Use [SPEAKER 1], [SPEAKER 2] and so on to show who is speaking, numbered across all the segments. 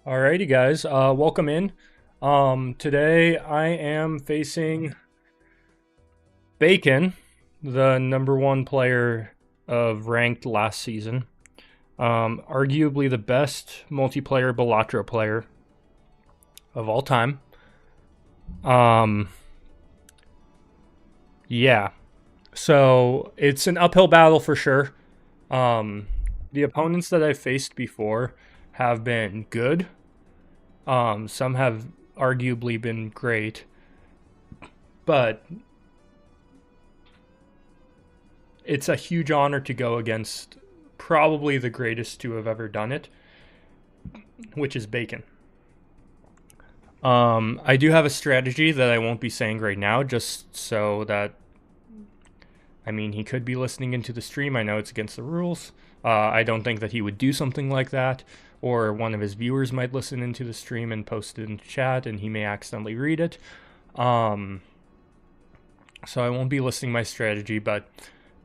[SPEAKER 1] Alrighty, guys. Welcome in. Today I am facing Bacon, the number one player of ranked last season. Arguably the best multiplayer Balatro player of all time. Um, yeah. So it's an uphill battle for sure. Um, the opponents that I've faced before have been good. Some have arguably been great, but it's a huge honor to go against probably the greatest to have ever done it, which is Bacon. I do have a strategy that I won't be saying right now, just so that, I mean, he could be listening into the stream. I know it's against the rules. I don't think that he would do something like that, or one of his viewers might listen into the stream and post it into chat, and he may accidentally read it. Um, so I won't be listing my strategy, but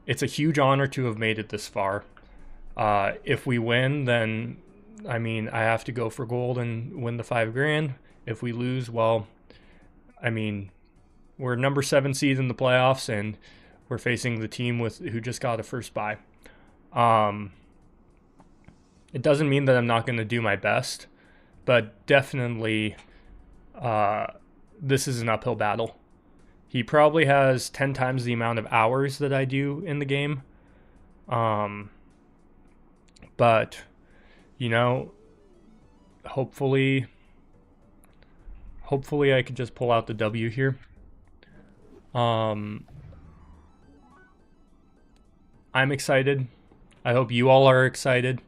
[SPEAKER 1] it's a huge honor to have made it this far. If we win, then I mean, I have to go for gold and win the 5 grand. If we lose, well, I mean, we're number 7 seed in the playoffs, and we're facing the team who just got a first bye. Um, it doesn't mean that I'm not going to do my best, but definitely, uh, this is an uphill battle. He probably has 10 times the amount of hours that I do in the game. Um, but you know, hopefully I could just pull out the W here. I'm excited. I hope you all are excited.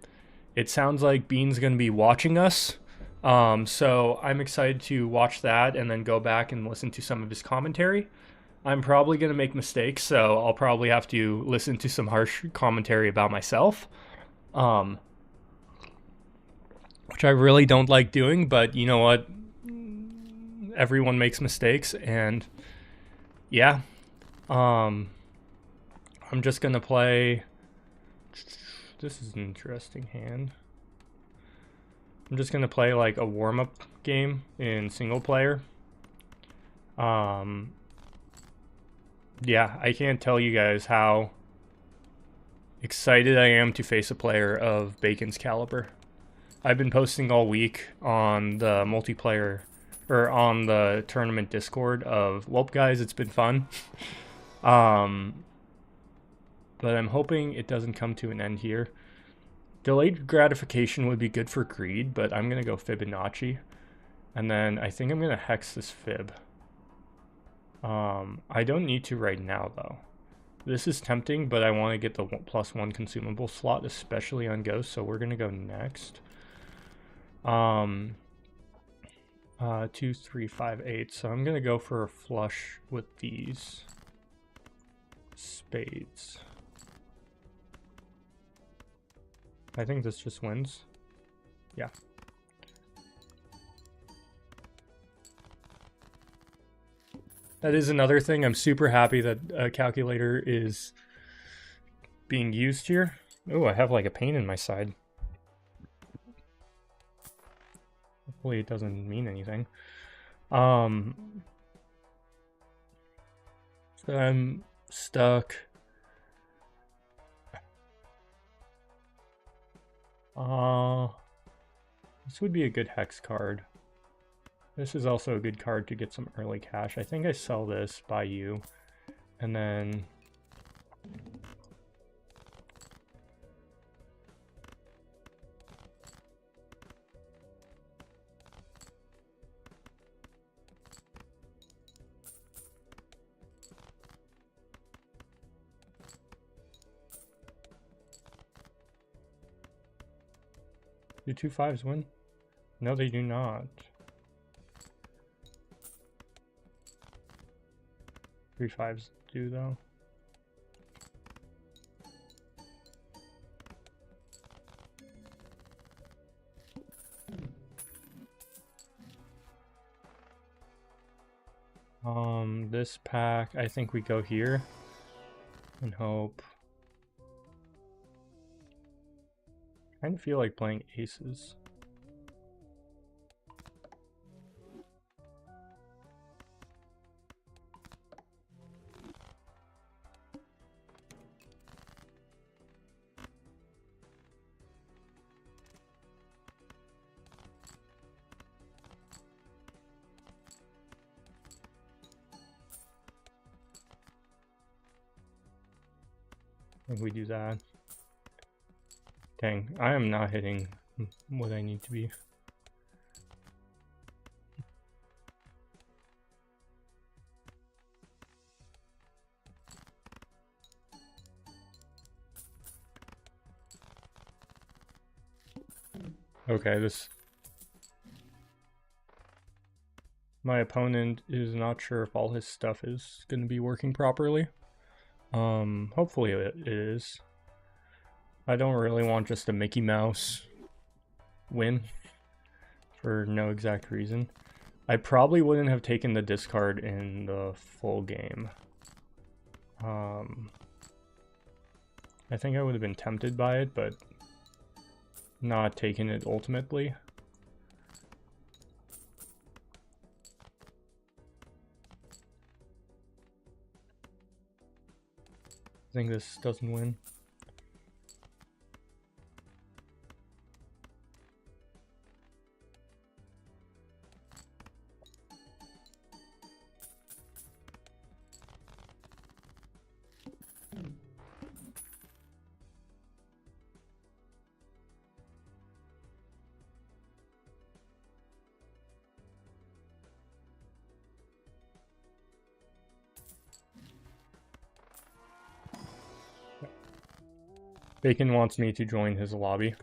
[SPEAKER 1] It sounds like Bean's going to be watching us. So I'm excited to watch that and then go back and listen to some of his commentary. I'm probably going to make mistakes, so I'll probably have to listen to some harsh commentary about myself. Um, which I really don't like doing, but you know what? Everyone makes mistakes, and yeah. Um, I'm just gonna play. This is an interesting hand. I'm just gonna play like a warm-up game in single player. Um, yeah, I can't tell you guys how excited I am to face a player of Bacon's caliber. I've been posting all week on the multiplayer or on the tournament Discord of, well, guys, it's been fun. Um, but I'm hoping it doesn't come to an end here. Delayed gratification would be good for greed, but I'm going to go Fibonacci. And then I think I'm going to hex this fib. I don't need to right now, though. This is tempting, but I want to get the +1 consumable slot, especially on Ghost, so we're going to go next. 2, 3, 5, 8. So I'm going to go for a flush with these spades. I think this just wins. Yeah. That is another thing. I'm super happy that a calculator is being used here. Oh, I have like a pain in my side. Hopefully it doesn't mean anything. So I'm stuck. This would be a good hex card. This is also a good card to get some early cash. I think I sell this, buy you, and then do 2 5s win? No, they do not. 3 5s do, though. This pack, I think we go here and hope. I kind of feel like playing aces. think we do that. Dang, I am not hitting what I need to be. Okay, my opponent is not sure if all his stuff is going to be working properly. Hopefully it is. I don't really want just a Mickey Mouse win for no exact reason. I probably wouldn't have taken the discard in the full game. I think I would have been tempted by it, but not taking it ultimately. I think this doesn't win. Bacon wants me to join his lobby.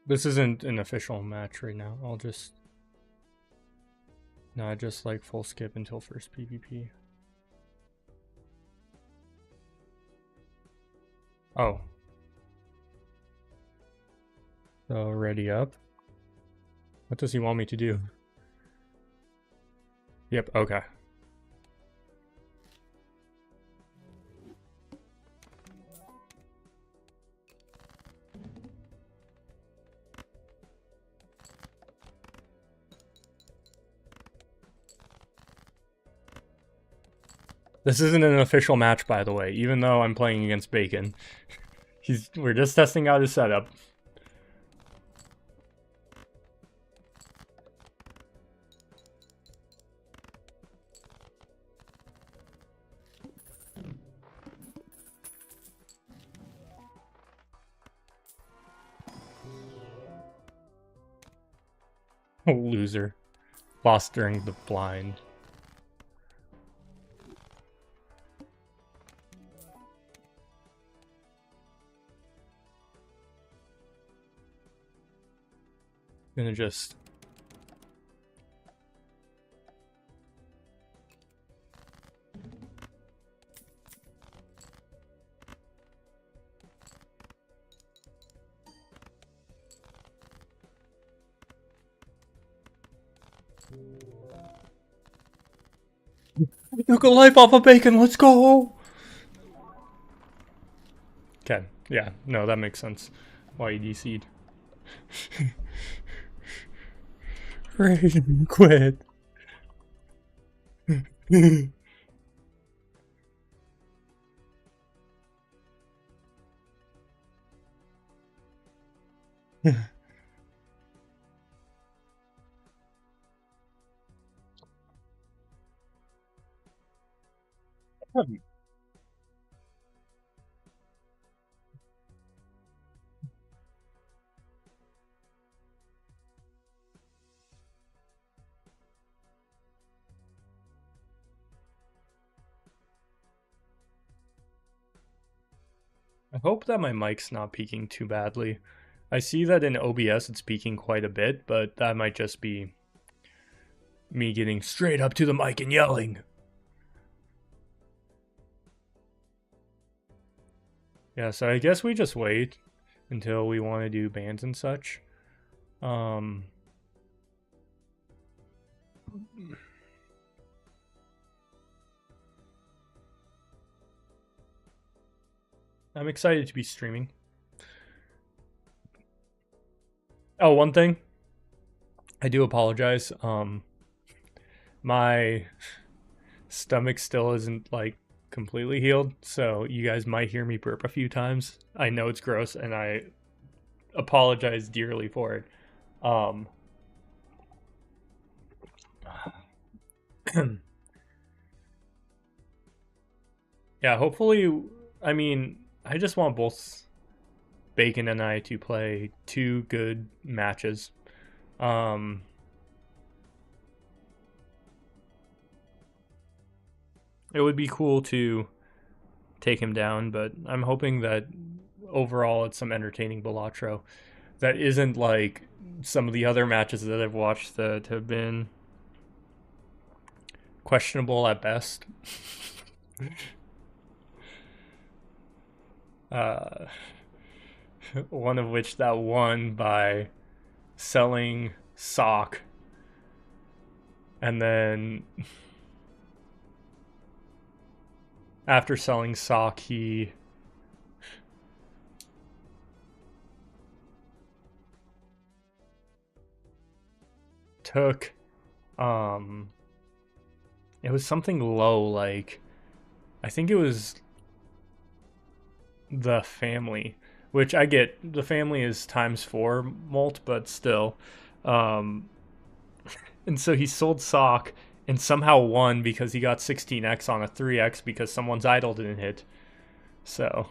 [SPEAKER 1] This isn't an official match right now. I'll just... No, I just like full skip until first PvP. Oh. So, ready up. What does he want me to do? Yep, okay. This isn't an official match, by the way, even though I'm playing against Bacon. We're just testing out his setup. Oh, loser. Lost during the blind. Gonna just... I took a life off of Bacon, let's go! Okay, yeah, no, that makes sense. Why you DC'd. Raiden quit. I hope that my mic's not peaking too badly. I see that in OBS it's peaking quite a bit, but that might just be me getting straight up to the mic and yelling. Yeah, so I guess we just wait until we want to do bans and such. I'm excited to be streaming. Oh, one thing. I do apologize. My stomach still isn't like completely healed, so you guys might hear me burp a few times. I know it's gross, and I apologize dearly for it. Um, yeah, hopefully, I mean, I just want both Bacon and I to play two good matches. Um, it would be cool to take him down, but I'm hoping that overall it's some entertaining Balatro that isn't like some of the other matches that I've watched that have been questionable at best. uh, one of which that won by selling sock, and then after selling sock, he took um it was something low, like I think it was the family, which I get, the family is times four mult, but still. Um, and so he sold sock and somehow won because he got 16x on a 3x because someone's idol didn't hit. So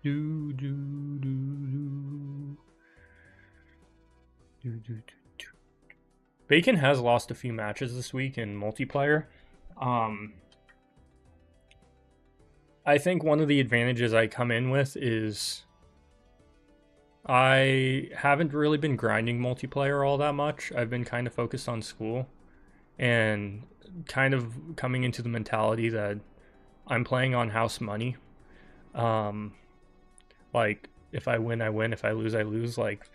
[SPEAKER 1] do do do do do do do. Bacon has lost a few matches this week in multiplayer. Um, I think one of the advantages I come in with is I haven't really been grinding multiplayer all that much. I've been kind of focused on school and kind of coming into the mentality that I'm playing on house money. Um, like if I win, I win. If I lose, I lose. Like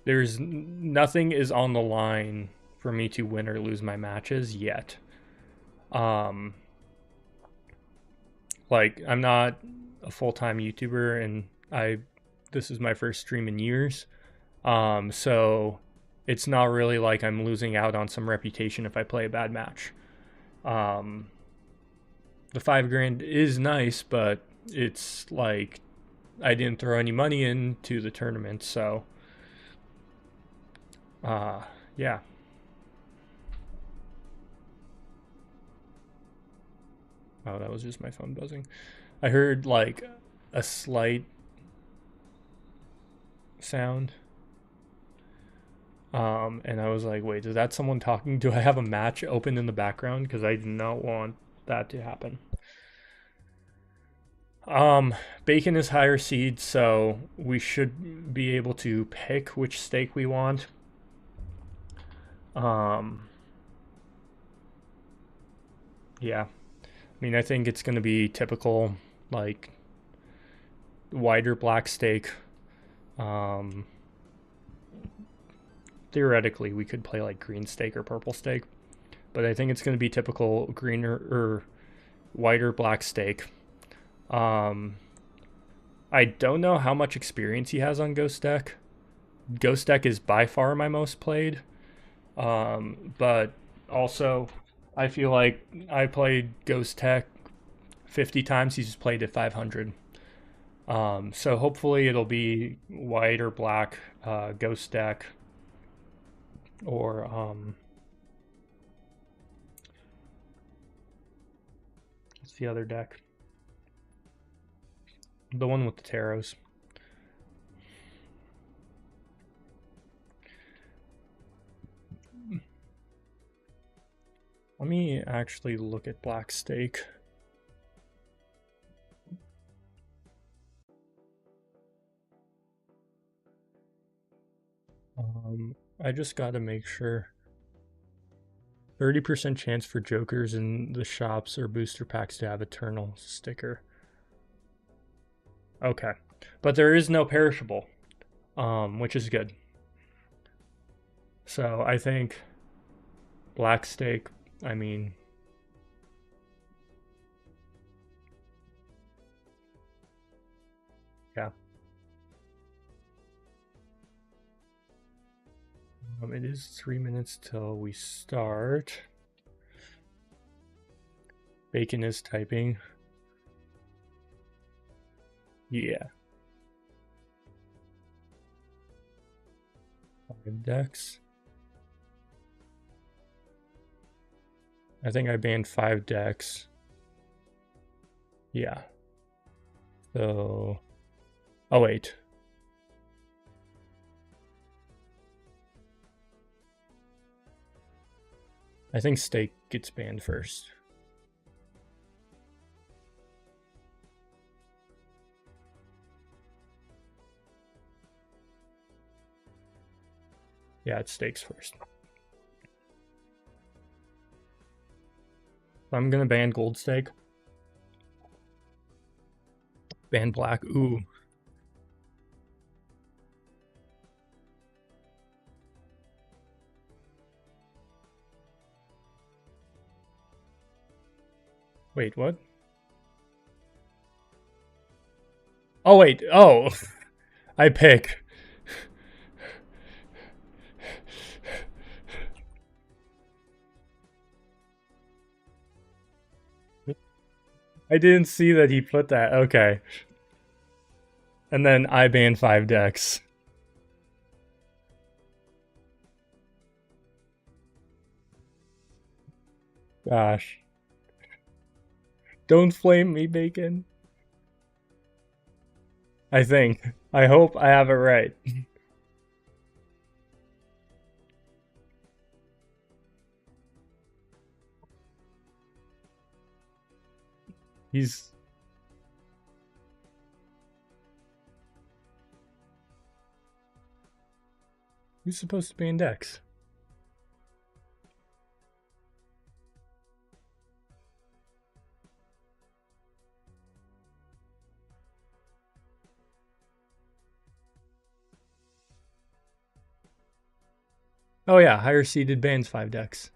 [SPEAKER 1] there's nothing is on the line for me to win or lose my matches yet. Um, like I'm not a full-time YouTuber, and I this is my first stream in years. So it's not really like I'm losing out on some reputation if I play a bad match. Um, the 5 grand is nice, but it's like I didn't throw any money into the tournament, so uh, yeah. Oh, that was just my phone buzzing. I heard like a slight sound. And I was like, wait, is that someone talking? Do I have a match open in the background? Because I do not want that to happen. Um, Bacon is higher seed, so we should be able to pick which stake we want. Um, yeah. I mean, I think it's going to be typical, like, wider black stake. Um, theoretically, we could play, like, green stake or purple stake. But I think it's going to be typical greener or wider black stake. Um, I don't know how much experience he has on Ghost Deck. Ghost Deck is by far my most played. But also, I feel like I played Ghost Tech 50 times. He's played it 500. So hopefully it'll be white or black Ghost Deck, or what's the other deck? The one with the tarots. Let me actually look at Black Stake. I just gotta make sure. 30% chance for jokers in the shops or booster packs to have Eternal sticker. Okay. But there is no perishable, which is good. So I think black steak, I mean... Yeah. It is 3 minutes till we start. Bacon is typing. Yeah. Decks. I think I banned 5 decks. Yeah. So... Oh, wait. I think steak gets banned first. Yeah, it's steaks first. I'm gonna ban gold steak. Ban black. Ooh. Wait, what? Oh, wait. Oh. I pick. I didn't see that he put that. Okay. And then I ban 5 decks. Gosh. Don't flame me, Bacon. I think. I hope I have it right. He's... Who's supposed to ban decks? Oh yeah, higher seeded bans 5 decks.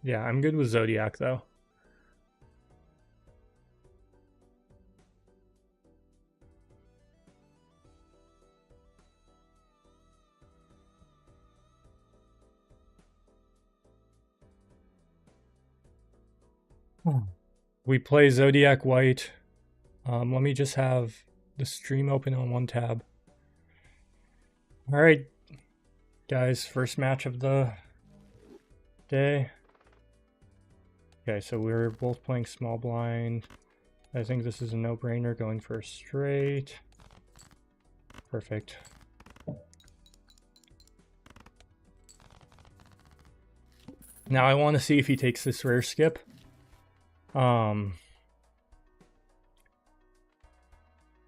[SPEAKER 1] Yeah, I'm good with Zodiac though. We play Zodiac White. Let me just have the stream open on one tab. All right, guys, first match of the day. Okay, so we're both playing small blind. I think this is a no-brainer, going for a straight. Perfect. Now I want to see if he takes this rare skip.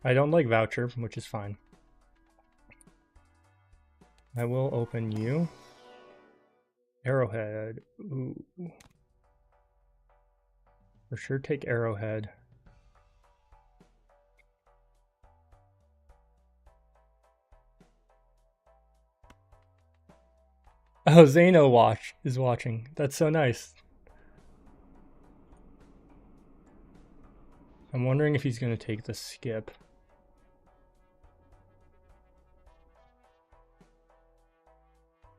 [SPEAKER 1] I don't like voucher, which is fine. I will open you. Arrowhead. Ooh. For sure take Arrowhead. Oh, Zano is watching. That's so nice. I'm wondering if he's going to take the skip.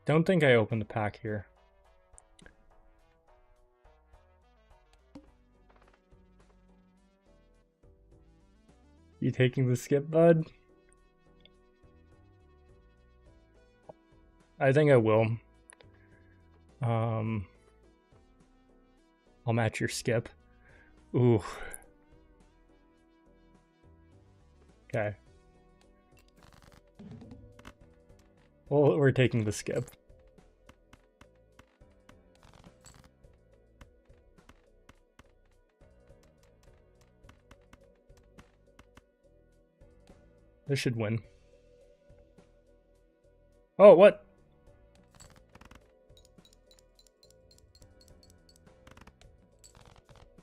[SPEAKER 1] Don't think I opened the pack here. You taking the skip, bud? I think I will. I'll match your skip. Ooh. Okay. Well, we're taking the skip. This should win. Oh, what?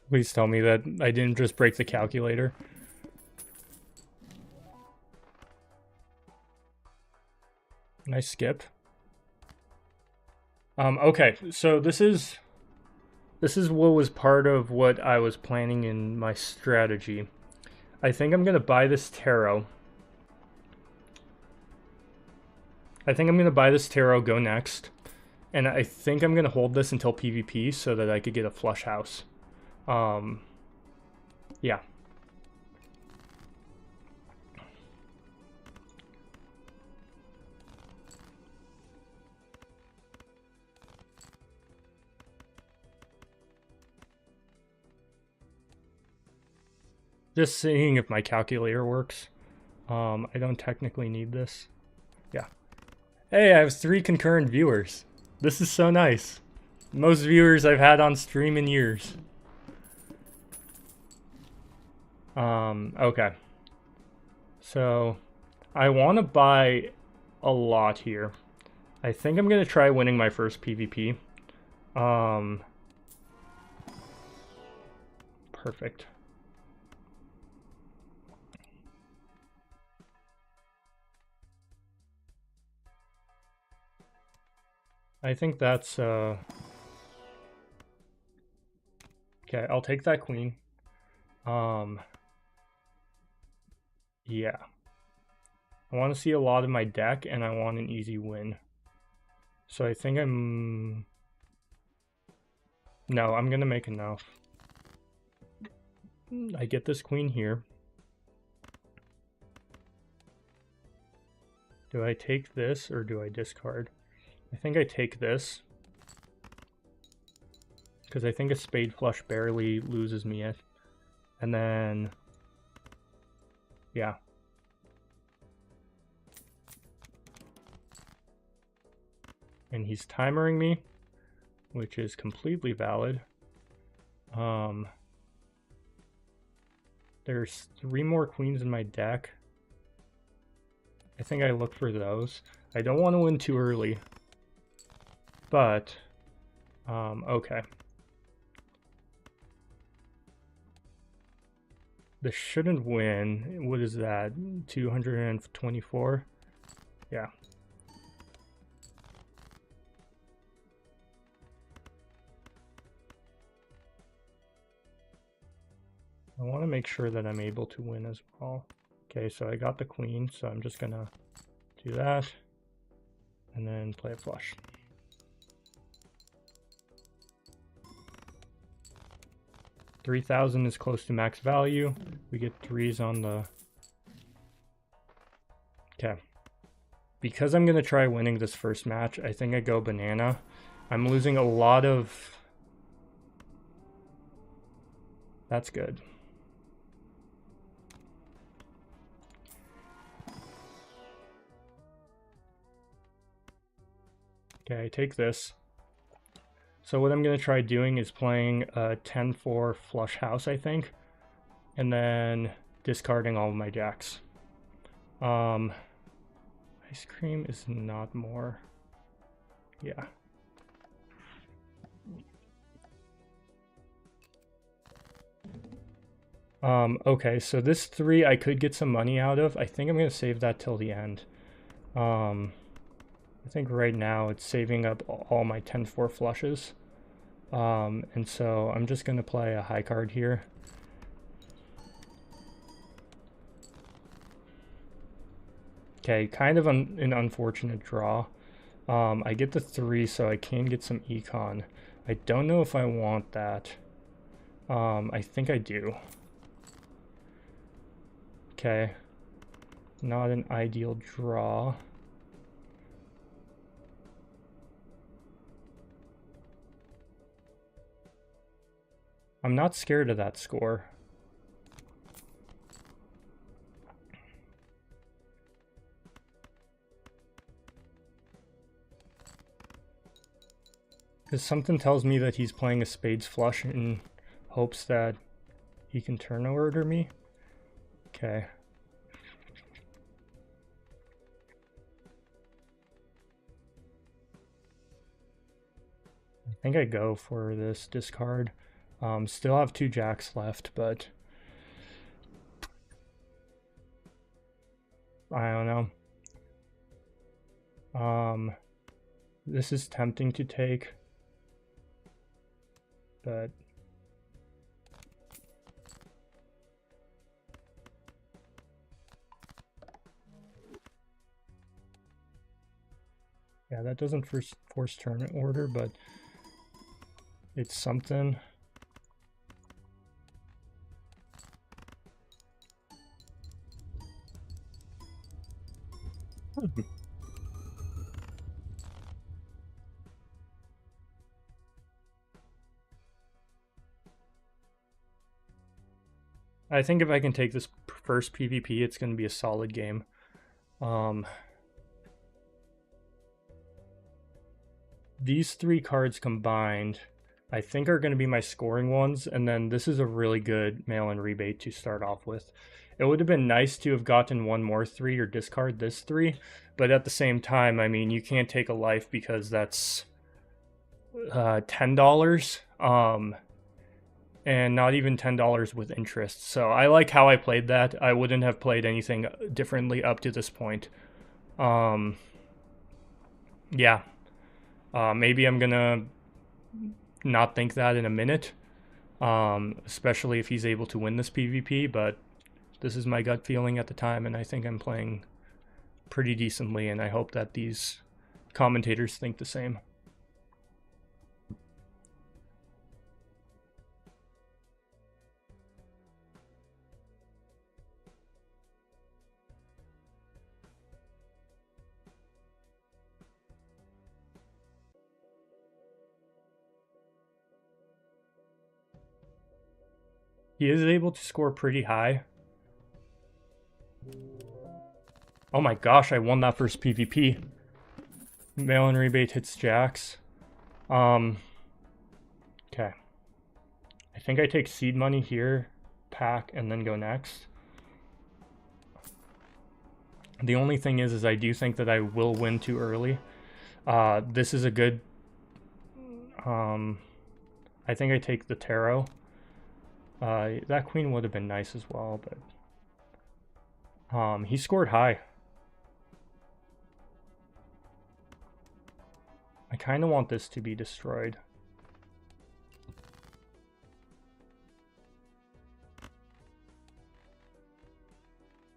[SPEAKER 1] Please tell me that I didn't just break the calculator. Nice skip. Okay, so this is what was part of what I was planning in my strategy. I think I'm gonna buy this tarot. Go next. And I think I'm gonna hold this until PvP so that I could get a flush house. Yeah. Just seeing if my calculator works. I don't technically need this. Yeah. Hey, I have 3 concurrent viewers. This is so nice. Most viewers I've had on stream in years. Okay. So, I want to buy a lot here. I think I'm going to try winning my first PvP. Perfect. I think that's, okay, I'll take that queen. Yeah. I want to see a lot of my deck, and I want an easy win. So I think I'm... No, I'm gonna make enough. I get this queen here. Do I take this, or do I discard? I think I take this. Because I think a spade flush barely loses me it. And then... Yeah. And he's timering me, which is completely valid. There's 3 more queens in my deck. I think I look for those. I don't want to win too early. But, okay. This shouldn't win. What is that? 224? Yeah. I want to make sure that I'm able to win as well. Okay, so I got the queen, so I'm just gonna do that. And then play a flush. $3,000 is close to max value. We get 3s on the... Okay. Because I'm going to try winning this first match, I think I go banana. I'm losing a lot of... That's good. Okay, I take this. So what I'm going to try doing is playing a 10-4 flush house, I think. And then discarding all of my jacks. Ice cream is not more. Yeah. Okay, so this 3 I could get some money out of. I think I'm going to save that till the end. I think right now it's saving up all my 10-4 flushes. And so I'm just going to play a high card here. Okay, kind of an unfortunate draw. I get the 3, so I can get some econ. I don't know if I want that. I think I do. Okay. Not an ideal draw. I'm not scared of that score. Because something tells me that he's playing a spades flush in hopes that he can turn order me. Okay. think I go for this discard. Still have 2 jacks left, but I don't know. This is tempting to take, but yeah, that doesn't force turn order, but it's something. I think if I can take this first PvP, it's going to be a solid game. These 3 cards combined, I think, are going to be my scoring ones, and then this is a really good mail-in rebate to start off with. It would have been nice to have gotten one more 3 or discard this 3, but at the same time, I mean, you can't take a life because that's $10, and not even $10 with interest. So I like how I played that. I wouldn't have played anything differently up to this point. Yeah. Maybe I'm gonna not think that in a minute, especially if he's able to win this PvP, but this is my gut feeling at the time, and I think I'm playing pretty decently, and I hope that these commentators think the same. He is able to score pretty high. Oh my gosh, I won that first PvP. Mail-in rebate hits jacks. Okay. I think I take seed money here, pack, and then go next. The only thing is I do think that I will win too early. This is a good... I think I take the tarot. That queen would have been nice as well, but... he scored high. I kind of want this to be destroyed.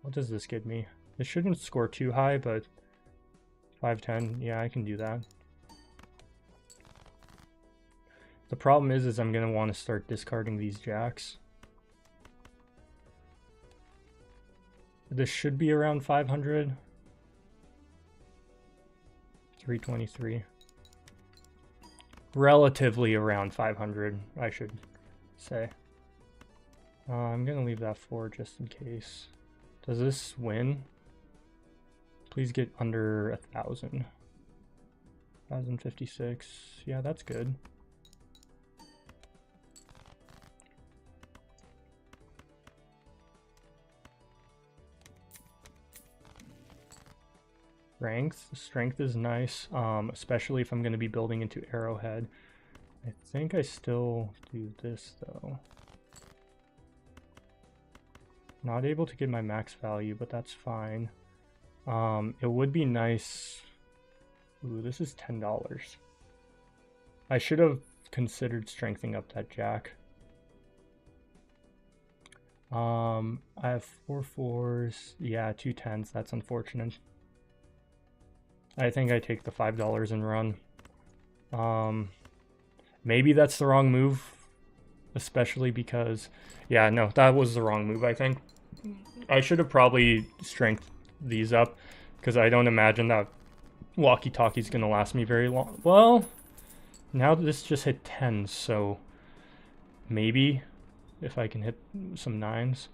[SPEAKER 1] What does this get me? This shouldn't score too high, but 510, yeah, I can do that. The problem is I'm gonna want to start discarding these jacks. This should be around 500. 323. Relatively around 500, I should say. I'm gonna leave that 4 just in case. Does this win? Please get under 1,000. 1,056. Yeah, that's good. Strength is nice, especially if I'm going to be building into Arrowhead. I think I still do this though. Not able to get my max value, but that's fine. It would be nice. Ooh, this is $10. I should have considered strengthening up that jack. I have 4 4s. Yeah, 2 10s. That's unfortunate. I think I take the $5 and run. Maybe that's the wrong move, especially because, yeah, no, that was the wrong move, I think. I should have probably strengthened these up, because I don't imagine that walkie-talkie is going to last me very long. Well, now this just hit 10s, so maybe if I can hit some 9s.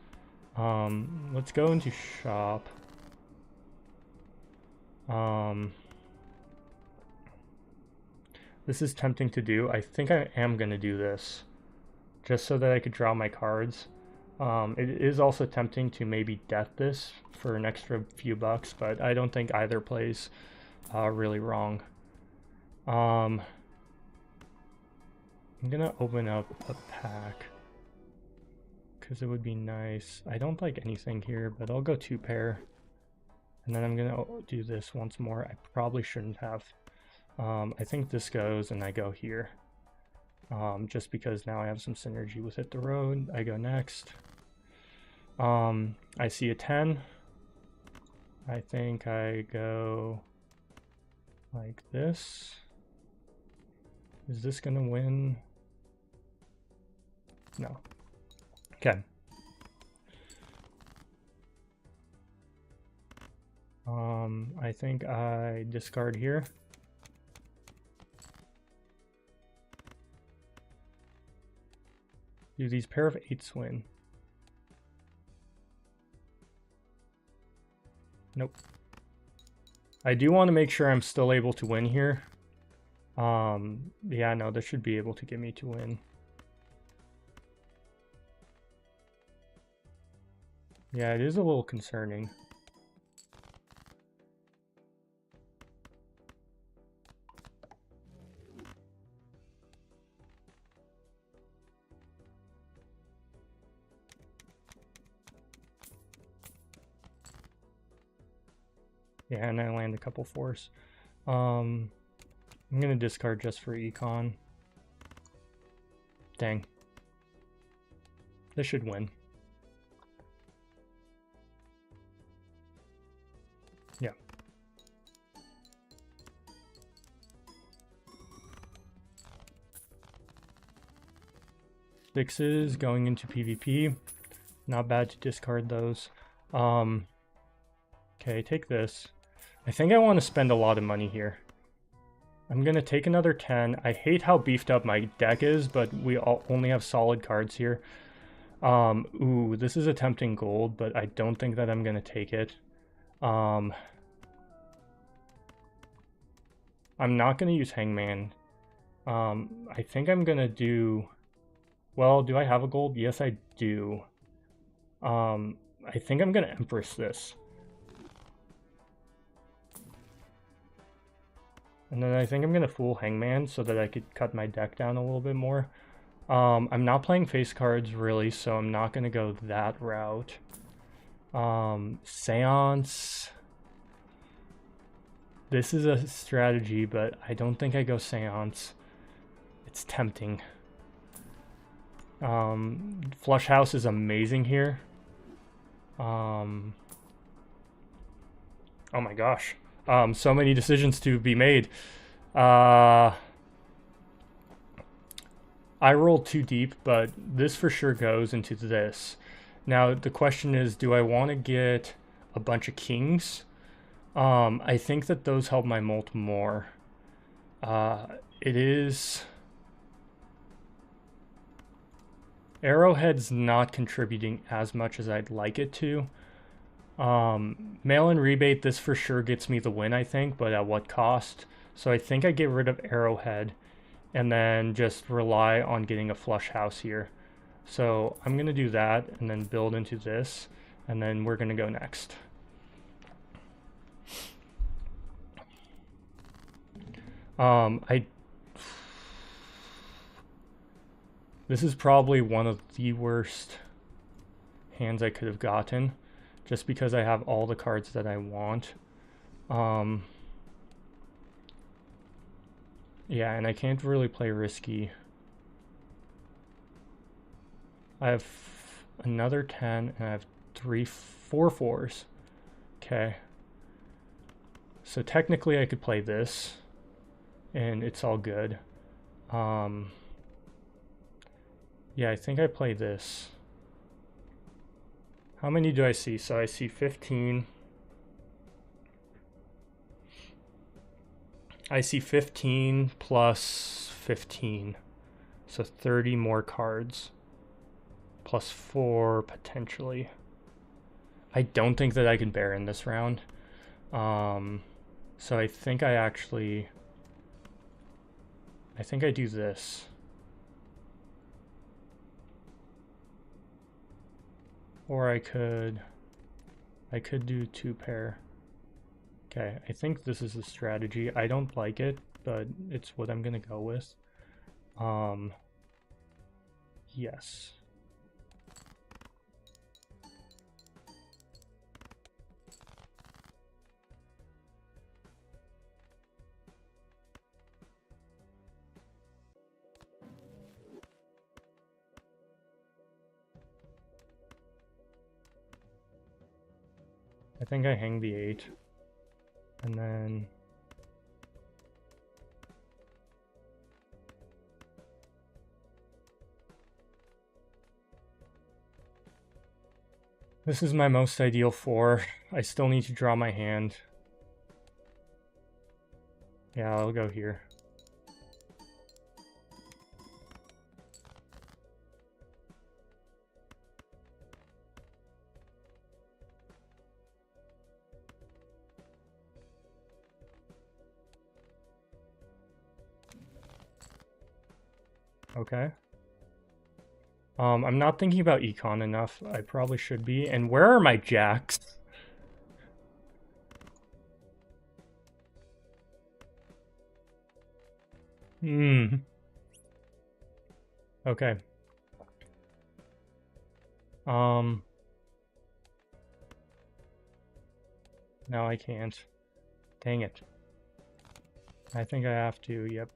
[SPEAKER 1] Let's go into shop. This is tempting to do. I think I am going to do this just so that I could draw my cards. It is also tempting to maybe death this for an extra few bucks, but I don't think either plays really wrong. I'm gonna open up a pack because it would be nice. I don't like anything here, but I'll go 2 pair. And then I'm gonna do this once more. I probably shouldn't have. I think this goes and I go here. Just because now I have some synergy with Hit the Road. I go next. I see a 10. I think I go like this. Is this gonna win? No. Okay. I think I discard here. Do these pair of 8s win? Nope. I do want to make sure I'm still able to win here. Yeah, no, this should be able to get me to win. Yeah, it is a little concerning. Yeah, and I land a couple 4s. I'm gonna discard just for econ. Dang. This should win. Yeah. Sixes going into PvP. Not bad to discard those. Okay, take this. I think I want to spend a lot of money here. I'm going to take another 10. I hate how beefed up my deck is, but we only have solid cards here. Ooh, this is a tempting gold, but I don't think that I'm going to take it. I'm not going to use Hangman. I think I'm going to do... Well, do I have a gold? Yes, I do. I think I'm going to Empress this. And then I think I'm going to Fool Hangman so that I could cut my deck down a little bit more. I'm not playing face cards really, so I'm not going to go that route. Seance. This is a strategy, but I don't think I go Seance. It's tempting. Flush House is amazing here. Oh my gosh. So many decisions to be made. I rolled too deep, but this for sure goes into this. Now, the question is, do I want to get a bunch of kings? I think that those help my molt more. It is... Arrowhead's not contributing as much as I'd like it to. Mail-in rebate, this for sure gets me the win, I think, but at what cost? So I think I get rid of Arrowhead and then just rely on getting a flush house here. So I'm going to do that and then build into this, and then we're going to go next. This is probably one of the worst hands I could have gotten, just because I have all the cards that I want. Yeah, and I can't really play risky. I have another 10, and I have 4 4s. Okay. So technically I could play this, and it's all good. Yeah, I think I play this. How many do I see? So I see 15. I see 15 plus 15. So 30 more cards. Plus 4 potentially. I don't think that I can bear in this round. So I think I do this. Or I could do 2 pair. Okay, I think this is the strategy. I don't like it, but it's what I'm gonna go with. Yes. I think I hang the 8. And then... This is my most ideal 4. I still need to draw my hand. Yeah, I'll go here. Okay. I'm not thinking about econ enough. I probably should be. And where are my jacks? Okay. No, I can't. Dang it. I think I have to, yep.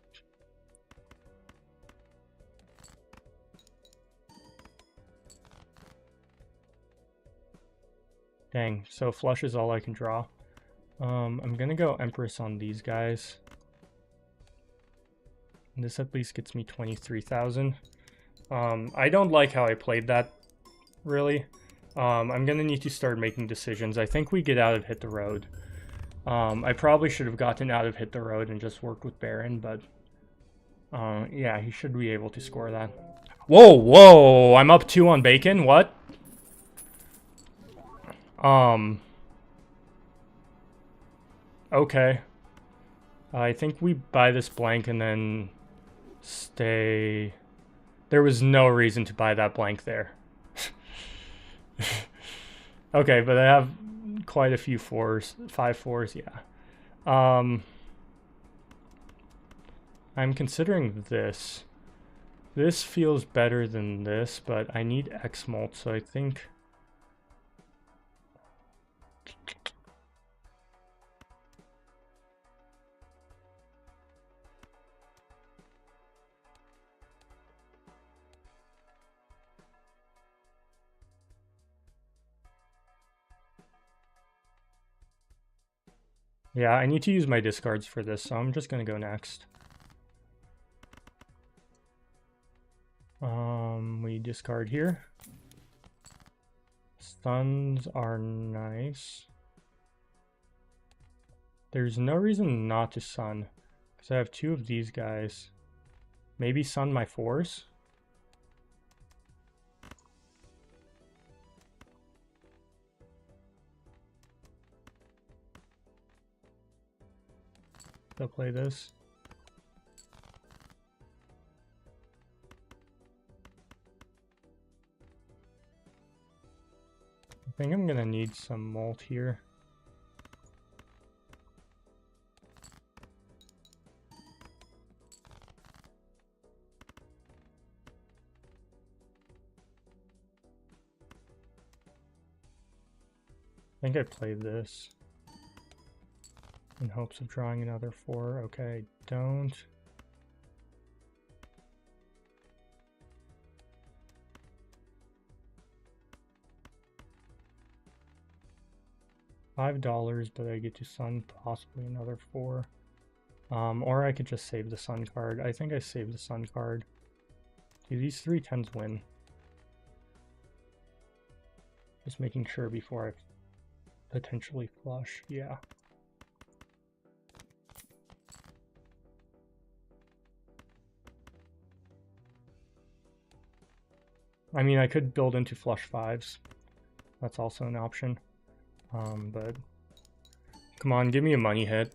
[SPEAKER 1] Dang, so flush is all I can draw. I'm gonna go Empress on these guys. And this at least gets me 23,000. I don't like how I played that, really. I'm gonna need to start making decisions. I think we get out of Hit the Road. I probably should have gotten out of Hit the Road and just worked with Baron, but... yeah, he should be able to score that. Whoa, whoa! I'm up 2 on Bacon? What? Okay. I think we buy this blank and then stay... There was no reason to buy that blank there. Okay, but I have quite a few 4s. 5 4s, yeah. I'm considering this. This feels better than this, but I need X-Molt, so I think... Yeah, I need to use my discards for this, so I'm just gonna go next. We discard here. Suns are nice. There's no reason not to sun, because I have 2 of these guys. Maybe sun my 4s? They'll play this. I think I'm gonna need some molt here. I think I played this in hopes of drawing another 4. Okay, don't. $5, but I get to sun possibly another 4. Or I could just save the sun card. I think I saved the sun card. Do these 3 10s win? Just making sure before I potentially flush. Yeah. I mean, I could build into flush 5s. That's also an option. But come on, give me a money hit.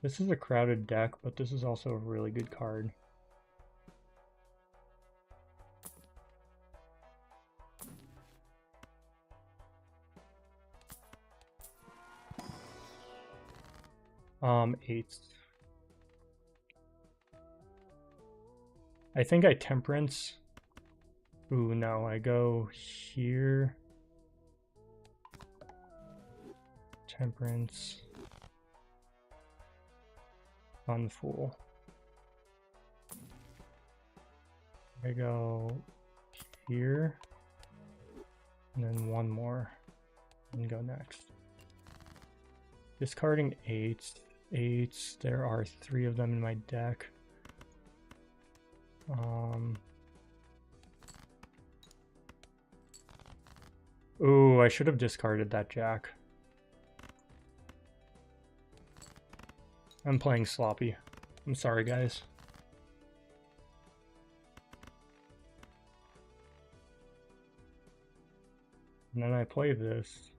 [SPEAKER 1] This is a crowded deck, but this is also a really good card. Eights. I think I temperance. Ooh, no, I go here. Temperance. Unfool. I go here. And then one more. And go next. Discarding eights. Eights. There are 3 of them in my deck. Ooh, I should have discarded that jack. I'm playing sloppy. I'm sorry, guys. And then I play this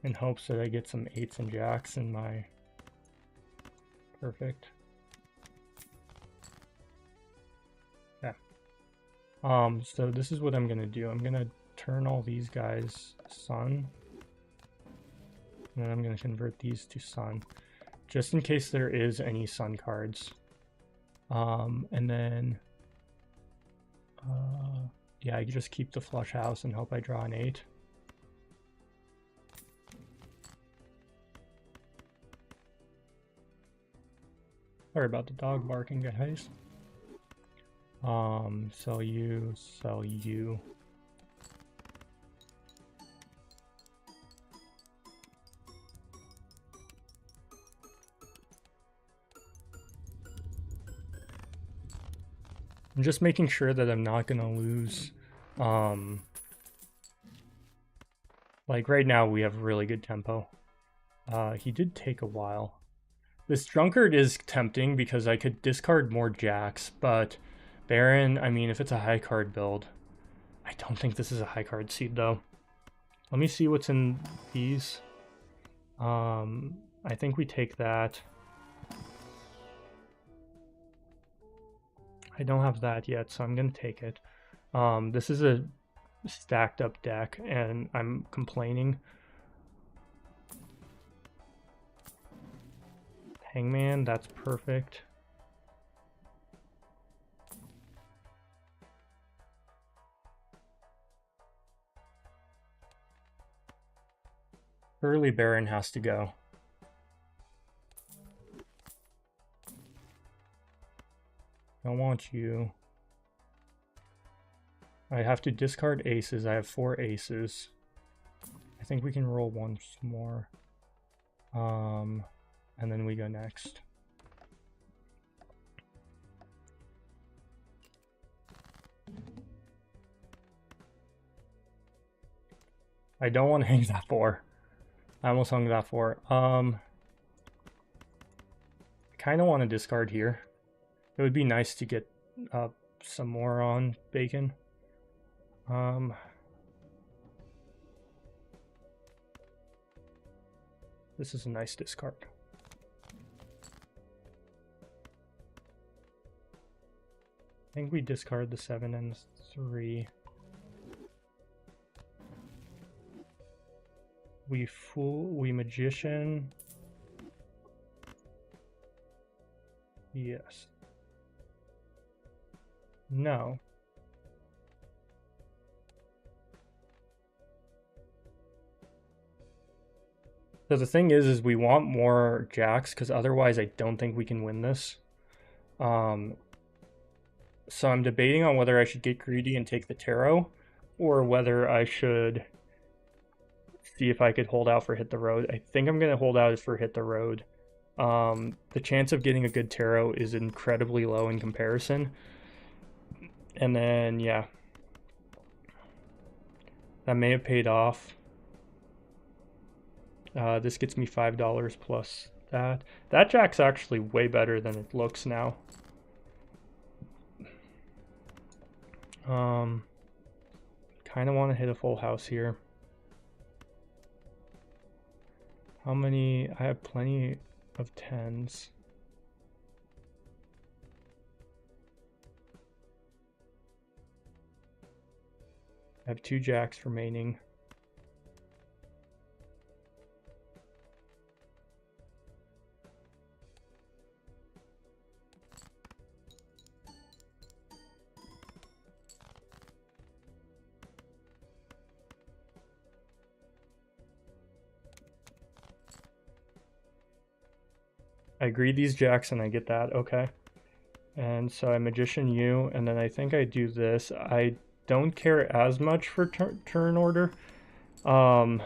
[SPEAKER 1] in hopes that I get some 8s and jacks in my... Perfect. Yeah. So this is what I'm gonna do. I'm gonna turn all these guys sun. And then I'm gonna convert these to sun. Just in case there is any sun cards. And then... yeah, I just keep the flush house and hope I draw an 8. Sorry about the dog barking, guys. Sell you, sell you. I'm just making sure that I'm not gonna lose. Like right now we have really good tempo. He did take a while. This drunkard is tempting because I could discard more jacks, but Baron, I mean, if it's a high card build, I don't think this is a high card seed though. Let me see what's in these. I think we take that. I don't have that yet, so I'm gonna take it. This is a stacked up deck, and I'm complaining. Hangman, that's perfect. Early Baron has to go. I want you. I have to discard aces. I have 4 aces. I think we can roll once more. And then we go next. I don't want to hang that 4. I almost hung that 4. I kind of want to discard here. It would be nice to get some more on bacon. This is a nice discard. I think we discard the 7 and 3. We fool, we magician. Yes. No. So the thing is we want more jacks because otherwise I don't think we can win this. So I'm debating on whether I should get greedy and take the tarot, or whether I should see if I could hold out for hit the road. I think I'm gonna hold out for hit the road. The chance of getting a good tarot is incredibly low in comparison. And then, yeah. That may have paid off. This gets me $5 plus that. That jack's actually way better than it looks now. Kind of want to hit a full house here. How many? I have plenty. of tens. I have 2 jacks remaining. I greed these jacks and I get that, okay. And so I magician you, and then I think I do this. I don't care as much for turn order. And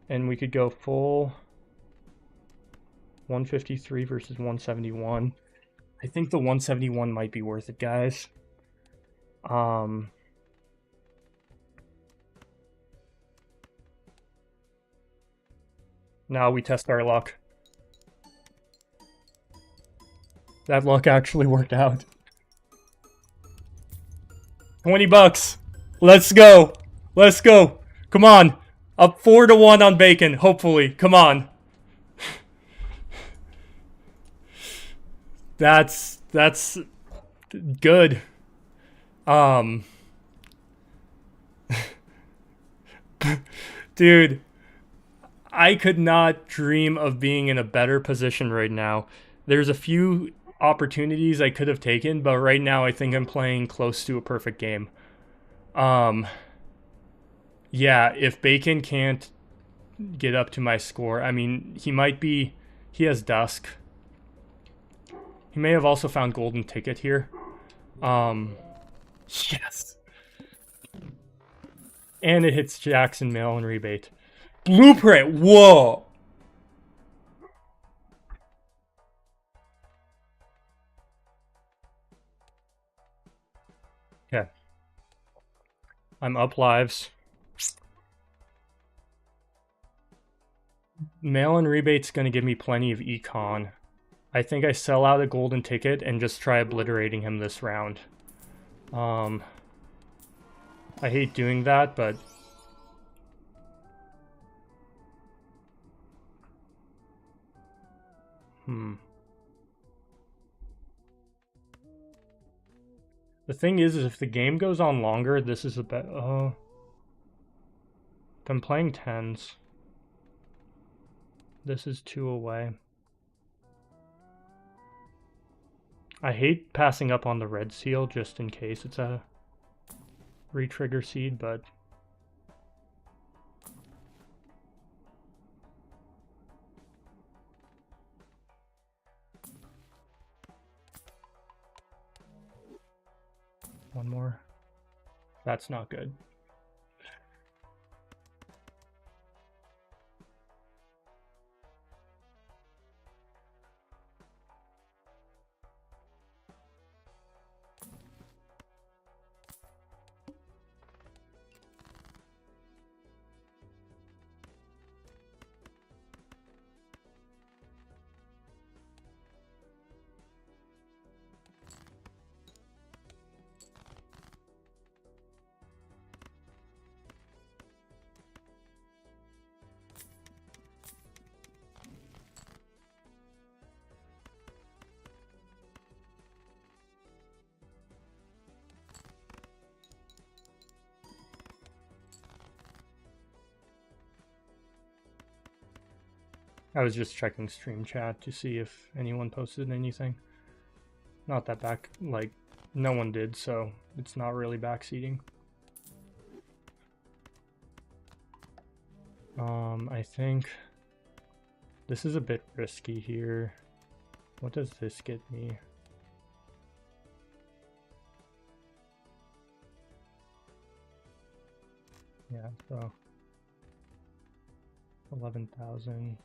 [SPEAKER 1] we could go full 153 versus 171. I think the 171 might be worth it, guys. Now we test our luck. That luck actually worked out. 20 bucks. Let's go. Let's go. Come on. Up 4-1 on bacon, hopefully. Come on. That's good. Dude, I could not dream of being in a better position right now. There's a few opportunities I could have taken, but right now I think I'm playing close to a perfect game. Yeah, if Bacon can't get up to my score, I mean, he has Dusk. He may have also found Golden Ticket here. Yes. And it hits Jackson mail and rebate. Blueprint, whoa! Okay. I'm up lives. Mail and rebate's gonna give me plenty of econ. I think I sell out a golden ticket and just try obliterating him this round. I hate doing that, but the thing is if the game goes on longer, this is a bet. I'm playing tens. This is 2 away. I hate passing up on the red seal just in case it's a re-trigger seed, but one more. That's not good. I was just checking stream chat to see if anyone posted anything. Not that back, like, no one did, so it's not really backseating. I think this is a bit risky here. What does this get me? Yeah, so 11,000.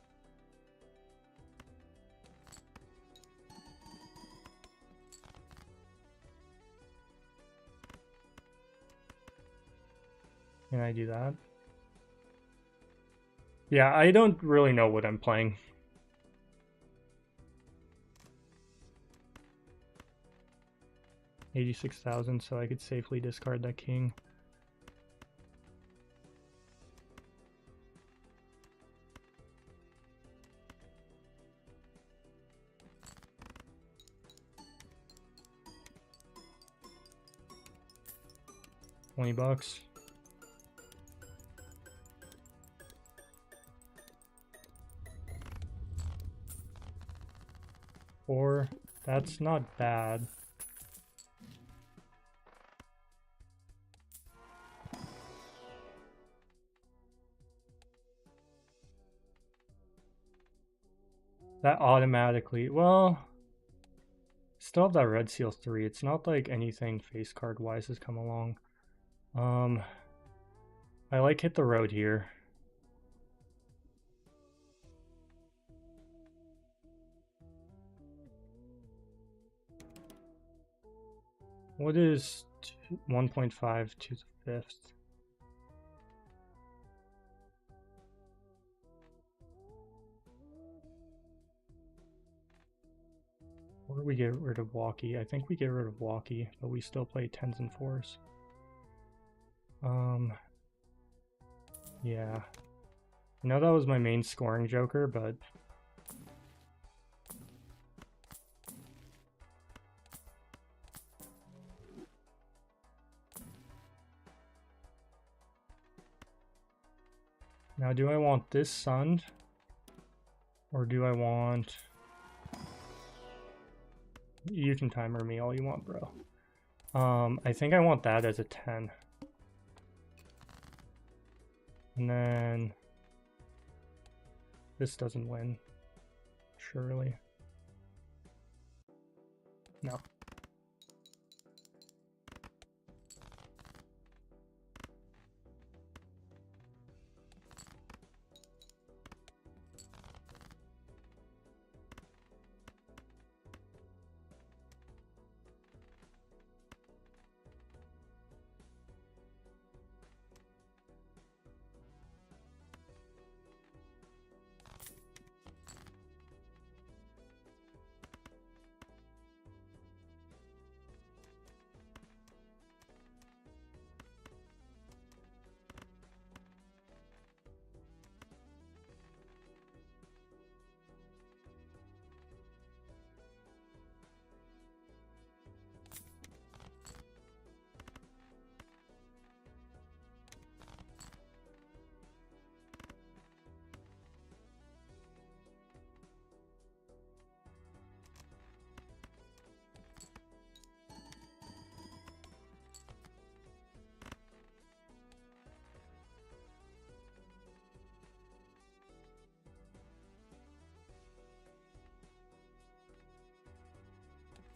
[SPEAKER 1] Can I do that? Yeah, I don't really know what I'm playing. $86,000, so I could safely discard that king. $20. Or that's not bad. That automatically, well, still have that red seal 3. It's not like anything face card wise has come along. I like hit the road here. What is 1.5 to the 5th? Or do we get rid of walkie? I think we get rid of walkie, but we still play 10s and 4s. Yeah. I know that was my main scoring joker, but now do I want this sunned? Or do I want... You can timer me all you want, bro. I think I want that as a 10. And then this doesn't win, surely. No.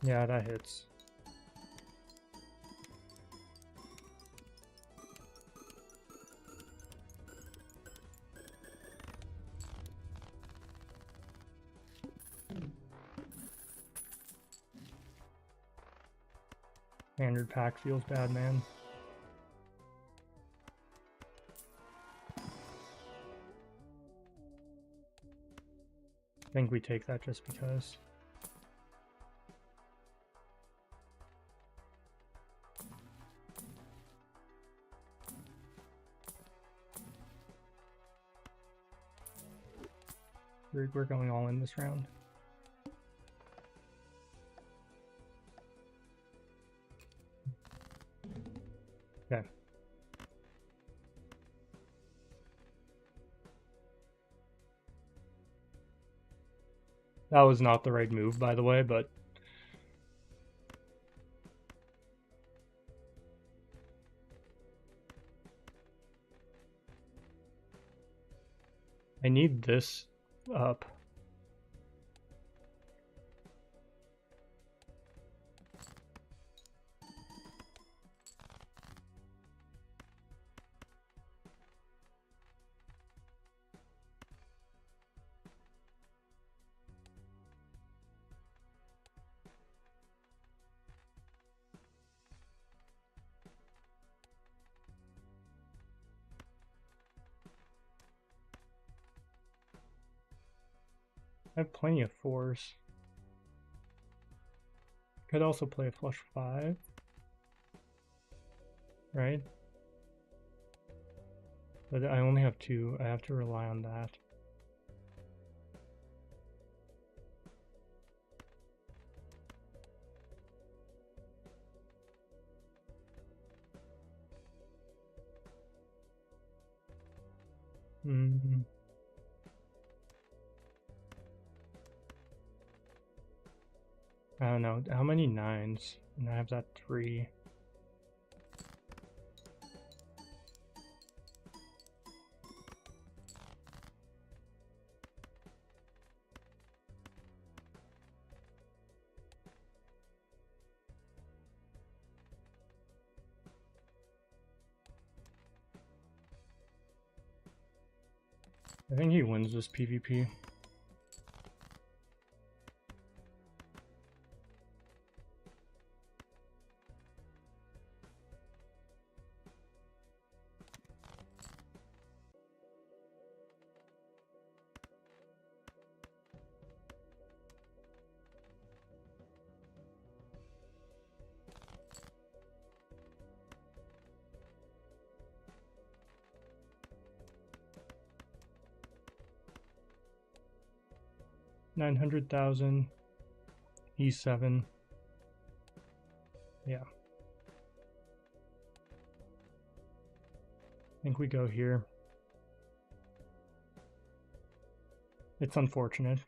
[SPEAKER 1] Yeah, that hits. Standard pack feels bad, man. I think we take that just because. We're going all in this round. Okay. That was not the right move, by the way, but I need this up. I have plenty of 4s. Could also play a flush 5. Right? But I only have 2. I have to rely on that. I don't know. How many 9s? And I have that 3. I think he wins this PvP. $900,000. E7. Yeah. I think we go here. It's unfortunate.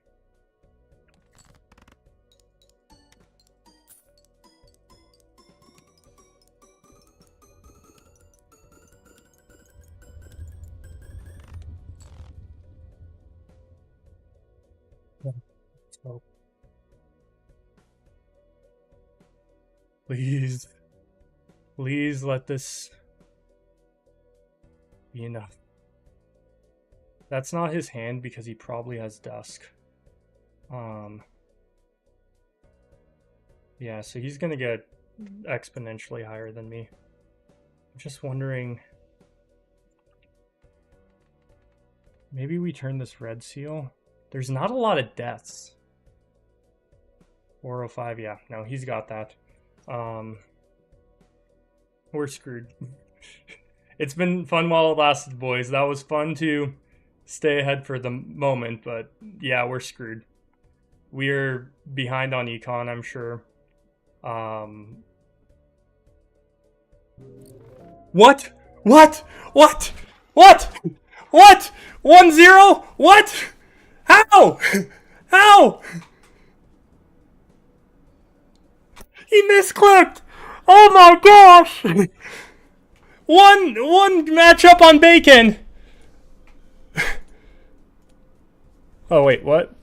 [SPEAKER 1] So, please let this be enough. That's not his hand because he probably has Dusk. Yeah, so he's gonna get exponentially higher than me. I'm just wondering, maybe we turn this red seal. There's not a lot of deaths. 405, yeah, no, he's got that. We're screwed. It's been fun while it lasted, boys. That was fun to stay ahead for the moment, but yeah, we're screwed. We're behind on econ, I'm sure. What? 1-0? What? How? How? He misclicked! Oh my gosh! One matchup on bacon! Oh wait, what?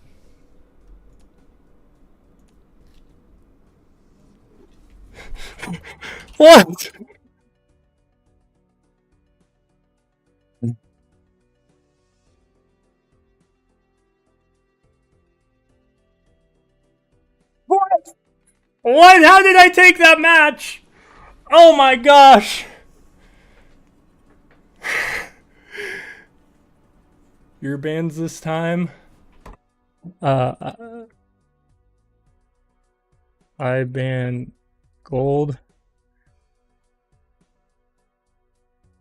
[SPEAKER 1] What? What? What? How did I take that match? Oh my gosh! Your bands this time. I ban gold.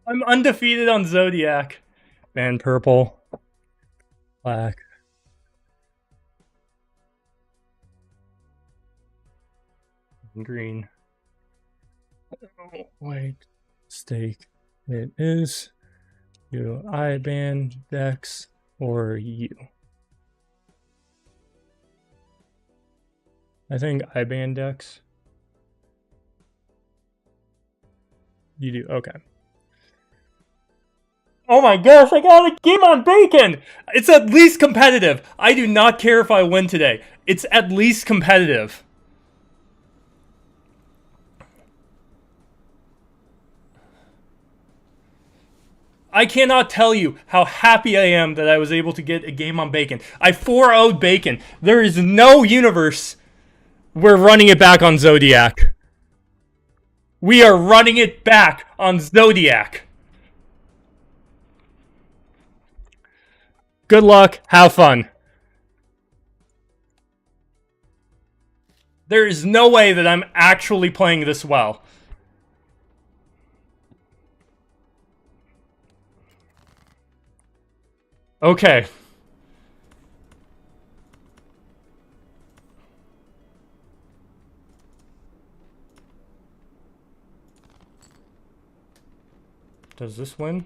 [SPEAKER 1] I'm undefeated on Zodiac. Ban purple. Black. Green. White. Stake. It is. You. I ban Dex or you. I think I ban Dex. You do. Okay. Oh my gosh, I got a game on bacon! It's at least competitive. I do not care if I win today. It's at least competitive. I cannot tell you how happy I am that I was able to get a game on bacon. I 4-0'd bacon. There is no universe we're running it back on Zodiac. We are running it back on Zodiac. Good luck. Have fun. There is no way that I'm actually playing this well. Okay. Does this win?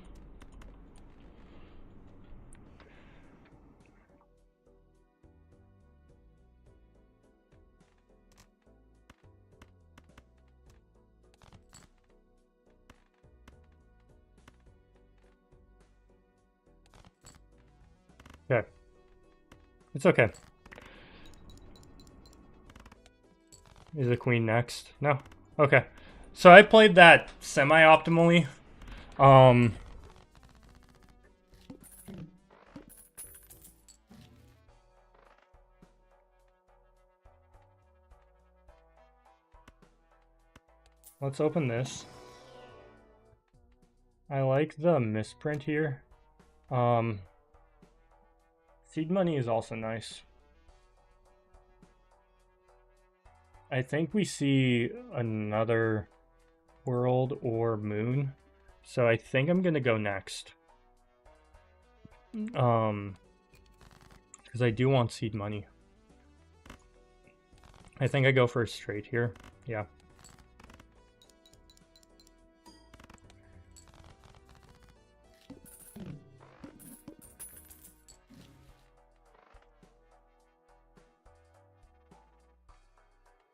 [SPEAKER 1] Okay. It's okay. Is the queen next? No? Okay. So I played that semi-optimally. Let's open this. I like the misprint here. Seed money is also nice. I think we see another world or moon. So I think I'm gonna go next. Because I do want seed money. I think I go for a straight here. Yeah.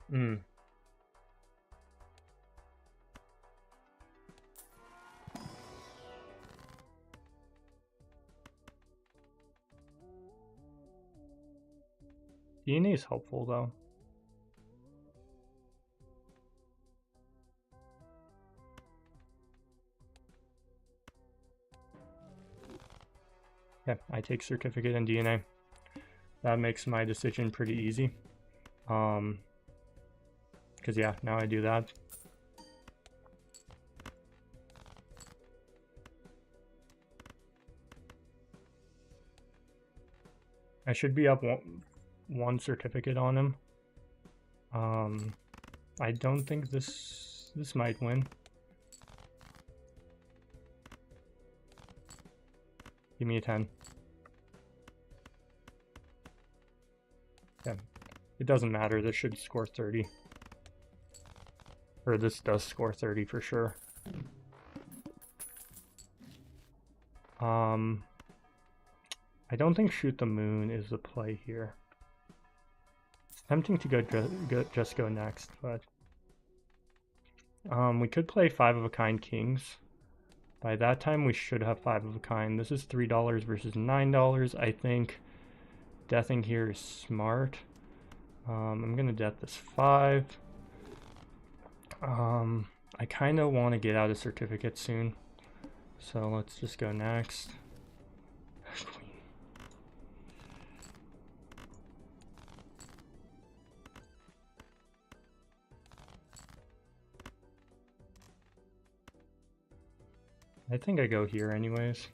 [SPEAKER 1] Hmm. DNA is helpful though. Yeah, I take certificate and DNA. That makes my decision pretty easy. Because yeah, now I do that. I should be up one certificate on him. I don't think this might win. Give me a 10. Yeah, it doesn't matter. This should score 30. Or this does score 30 for sure. I don't think shoot the moon is the play here. It's tempting to just go next, but we could play 5 of a kind kings. By that time, we should have 5 of a kind. This is $3 versus $9. I think deathing here is smart. I'm gonna death this 5. I kind of want to get out of certificate soon, so let's just go next. I think I go here anyways.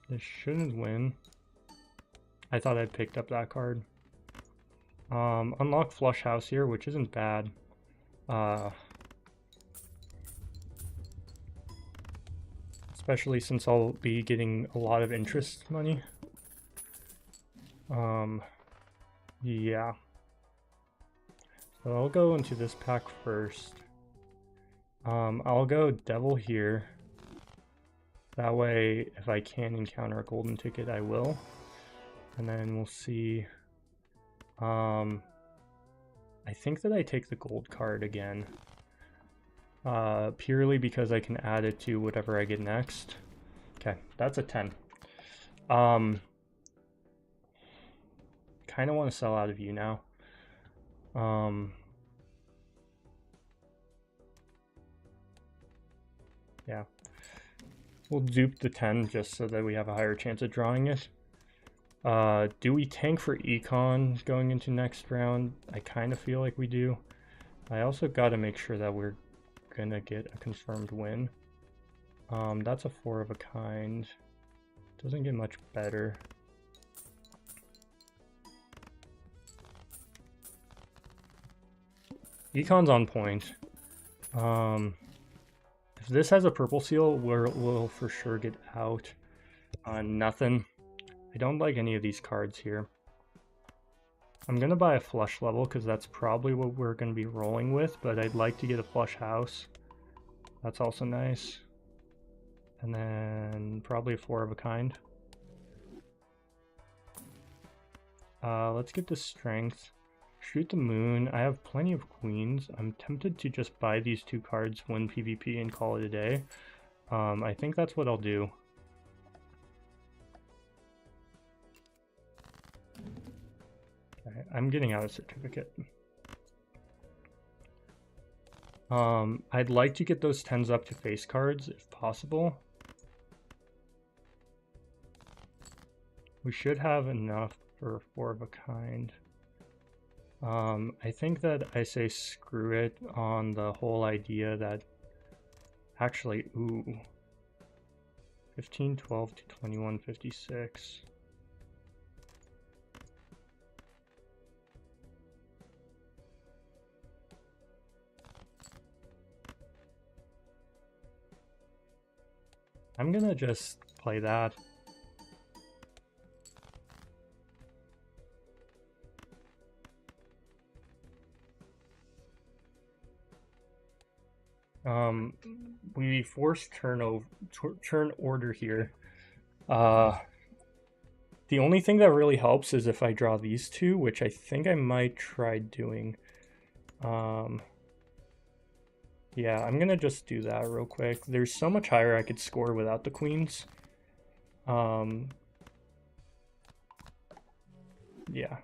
[SPEAKER 1] This shouldn't win. I thought I picked up that card. Unlock flush house here, which isn't bad. Especially since I'll be getting a lot of interest money. Yeah. So I'll go into this pack first. I'll go devil here. That way, if I can encounter a golden ticket, I will. And then we'll see. I think that I take the gold card again. Purely because I can add it to whatever I get next. Okay, that's a 10. Kind of want to sell out of you now. Yeah. We'll dupe the 10 just so that we have a higher chance of drawing it. Do we tank for econ going into next round? I kind of feel like we do. I also got to make sure that we're gonna get a confirmed win. That's a 4 of a kind. Doesn't get much better. Econ's on point. If this has a purple seal, we'll for sure get out. Nothing. I don't like any of these cards here. I'm gonna buy a flush level because that's probably what we're gonna be rolling with, but I'd like to get a flush house. That's also nice. And then probably a 4 of a kind. Let's get the strength. Shoot the moon. I have plenty of queens. I'm tempted to just buy these 2 cards, win PvP, and call it a day. I think that's what I'll do. I'm getting out a certificate. I'd like to get those 10s up to face cards if possible. We should have enough for 4 of a kind. I think that I say screw it on the whole idea that actually, ooh, 15, 12 to 21, 56. I'm gonna just play that. We force turn order here. The only thing that really helps is if I draw these two, which I think I might try doing. Yeah, I'm gonna just do that real quick. There's so much higher I could score without the queens. Yeah.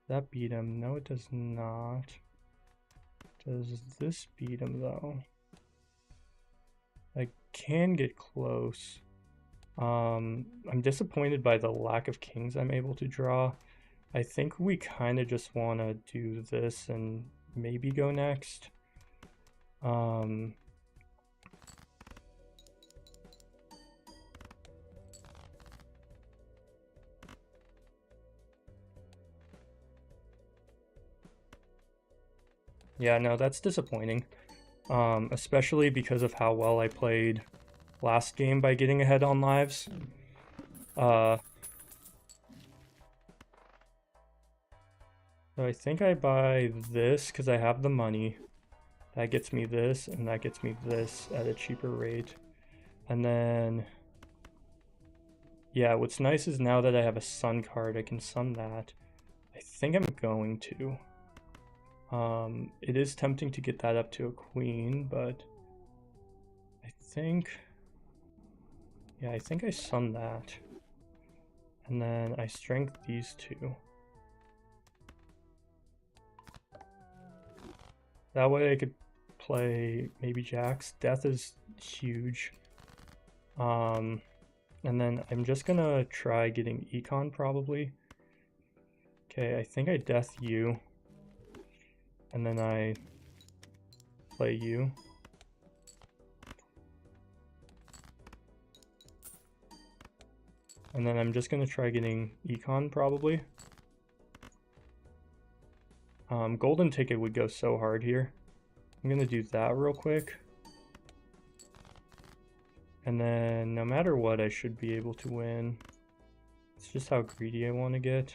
[SPEAKER 1] That beat him. No, it does not. Does this beat him, though? I can get close. I'm disappointed by the lack of kings I'm able to draw. I think we kind of just want to do this and maybe go next. Yeah, no, that's disappointing. Especially because of how well I played last game by getting ahead on lives. So I think I buy this because I have the money. That gets me this, and that gets me this at a cheaper rate. And then, yeah, what's nice is now that I have a sun card, I can sun that. I think I'm going to. It is tempting to get that up to a queen, but I think, yeah, I think I sun that. And then I strength these two. That way I could play maybe jacks. Death is huge. And then I'm just gonna try getting econ probably. Okay, I think I death you. And then I play you. And then I'm just gonna try getting econ probably. Golden ticket would go so hard here. I'm gonna do that real quick. And then no matter what, I should be able to win. It's just how greedy I want to get.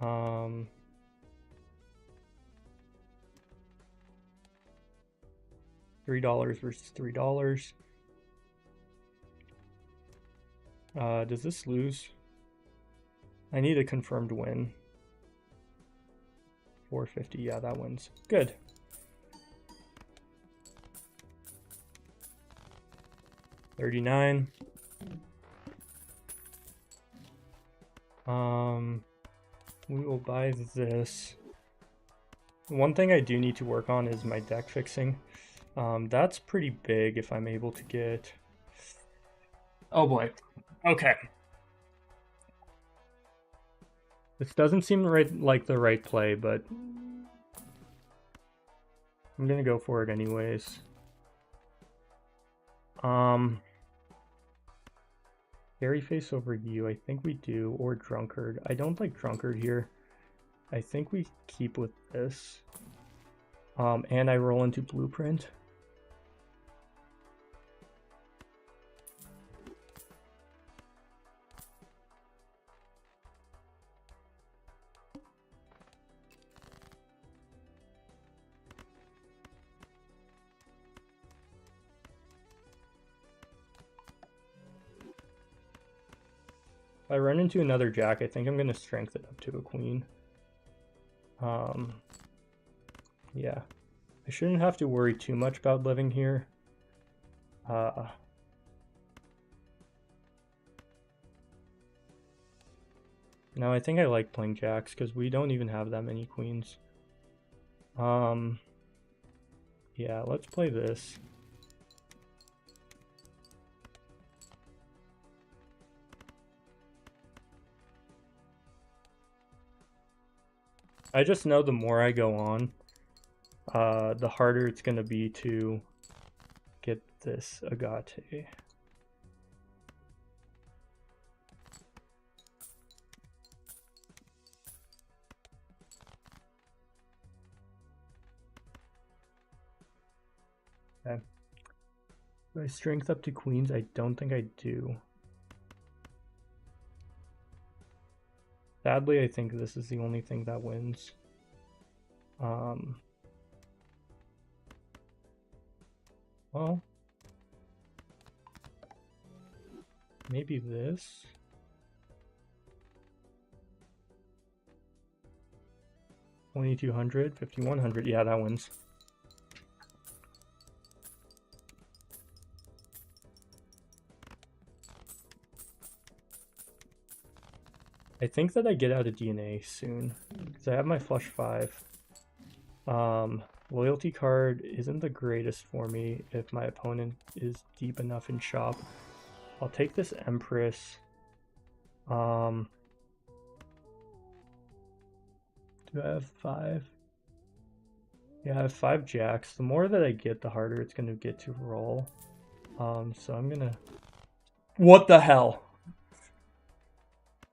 [SPEAKER 1] $3 versus $3. Does this lose? I need a confirmed win. 450, yeah, that wins. Good. $39. We will buy this. One thing I do need to work on is my deck fixing. That's pretty big if I'm able to get... Oh boy. Okay. This doesn't seem like the right play, but I'm gonna go for it anyways. Fairy face over you, I think we do, or drunkard. I don't like drunkard here. I think we keep with this. And I roll into blueprint. If I run into another jack, I think I'm going to strength it up to a queen. Yeah. I shouldn't have to worry too much about living here. No, I think I like playing jacks because we don't even have that many queens. Yeah, let's play this. I just know the more I go on, the harder it's gonna be to get this agate. Okay. Do I strength up to queens? I don't think I do. Sadly, I think this is the only thing that wins. Well, maybe this. 2200, 5100. Yeah, that wins. I think that I get out of DNA soon because I have my flush 5. Loyalty card isn't the greatest for me if my opponent is deep enough in shop. I'll take this Empress. Do I have 5? Yeah, I have 5 jacks. The more that I get, the harder it's going to get to roll. So I'm gonna... What the hell?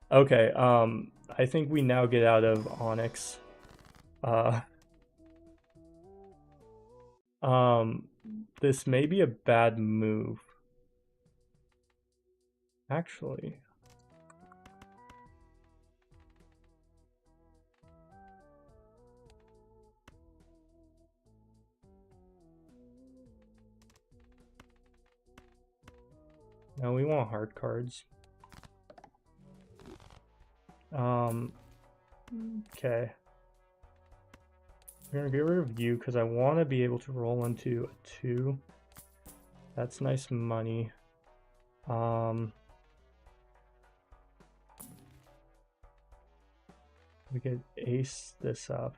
[SPEAKER 1] Okay, I think we now get out of Onyx. This may be a bad move. Actually. No, we want hard cards. Okay. We're gonna get rid of you because I want to be able to roll into a 2. That's nice money. We could ace this up.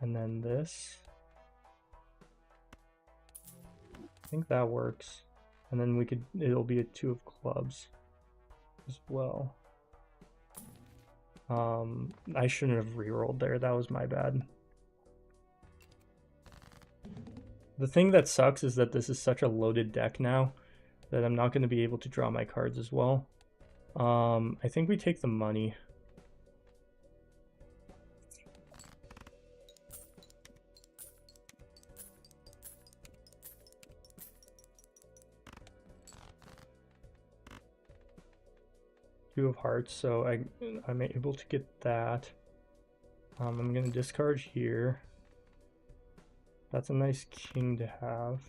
[SPEAKER 1] And then this. I think that works. And then we could, it'll be a 2 of clubs as well. I shouldn't have rerolled there. That was my bad. The thing that sucks is that this is such a loaded deck now that I'm not going to be able to draw my cards as well. I think we take the money. Two of hearts, so I'm able to get that. I'm going to discard here. That's a nice king to have.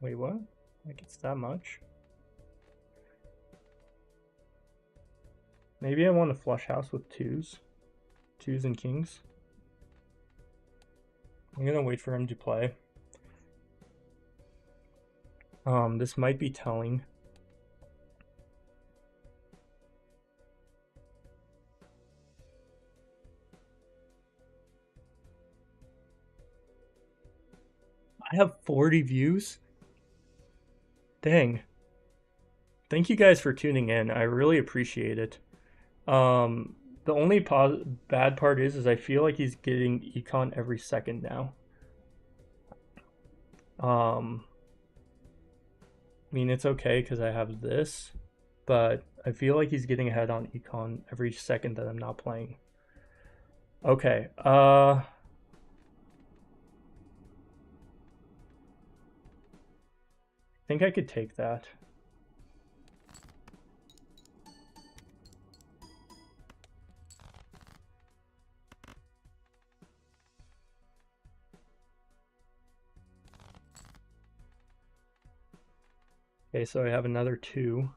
[SPEAKER 1] Wait, what? Like it's that much? Maybe I want a flush house with 2s. 2s and kings. I'm gonna wait for him to play. This might be telling. I have 40 views? Dang. Thank you guys for tuning in. I really appreciate it. The only bad part is I feel like he's getting econ every second now. I mean, it's okay because I have this, but I feel like he's getting ahead on econ every second that I'm not playing. Okay, I think I could take that. Okay, so I have another 2.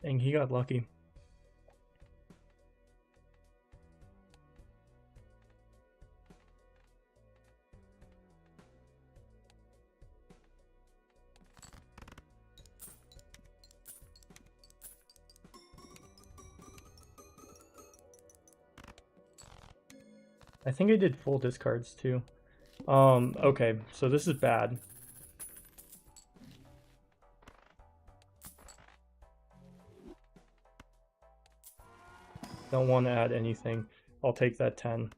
[SPEAKER 1] Dang, he got lucky. I think I did full discards too. Okay, so this is bad. Don't want to add anything. I'll take that 10.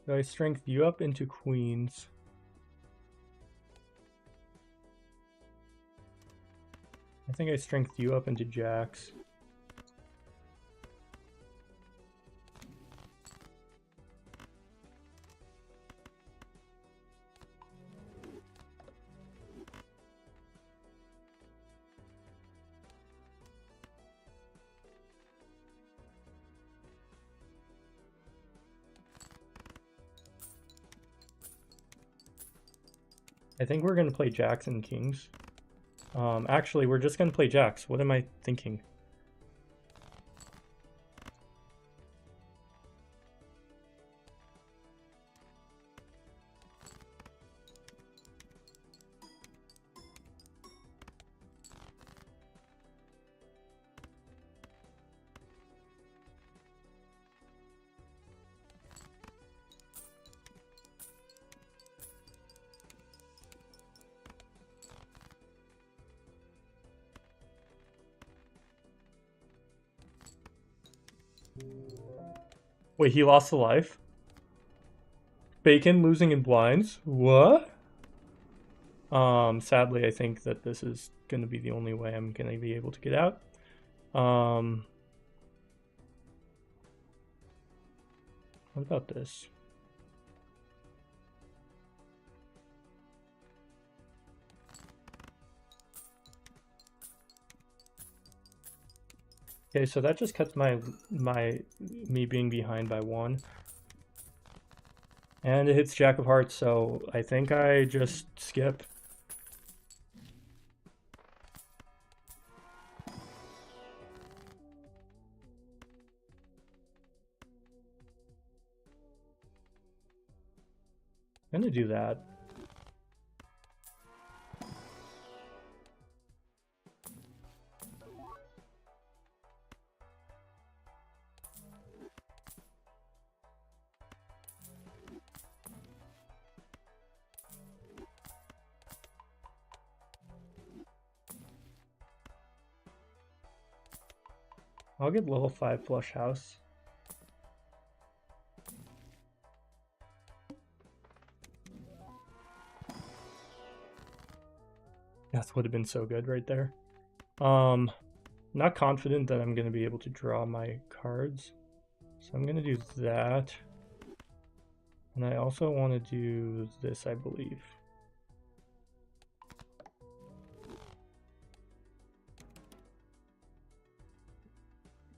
[SPEAKER 1] So I strength you up into queens. I think I strength you up into jacks. I think we're going to play jacks and kings. Actually, we're just going to play jacks. What am I thinking? Wait, he lost a life? Bacon losing in blinds? What? Sadly, I think that this is going to be the only way I'm going to be able to get out. What about this? Okay, so that just cuts me being behind by 1. And it hits Jack of Hearts, so I think I just skip. I'm gonna do that. I'll get level 5 flush house. That would have been so good right there. Not confident that I'm going to be able to draw my cards. So I'm going to do that. And I also want to do this, I believe.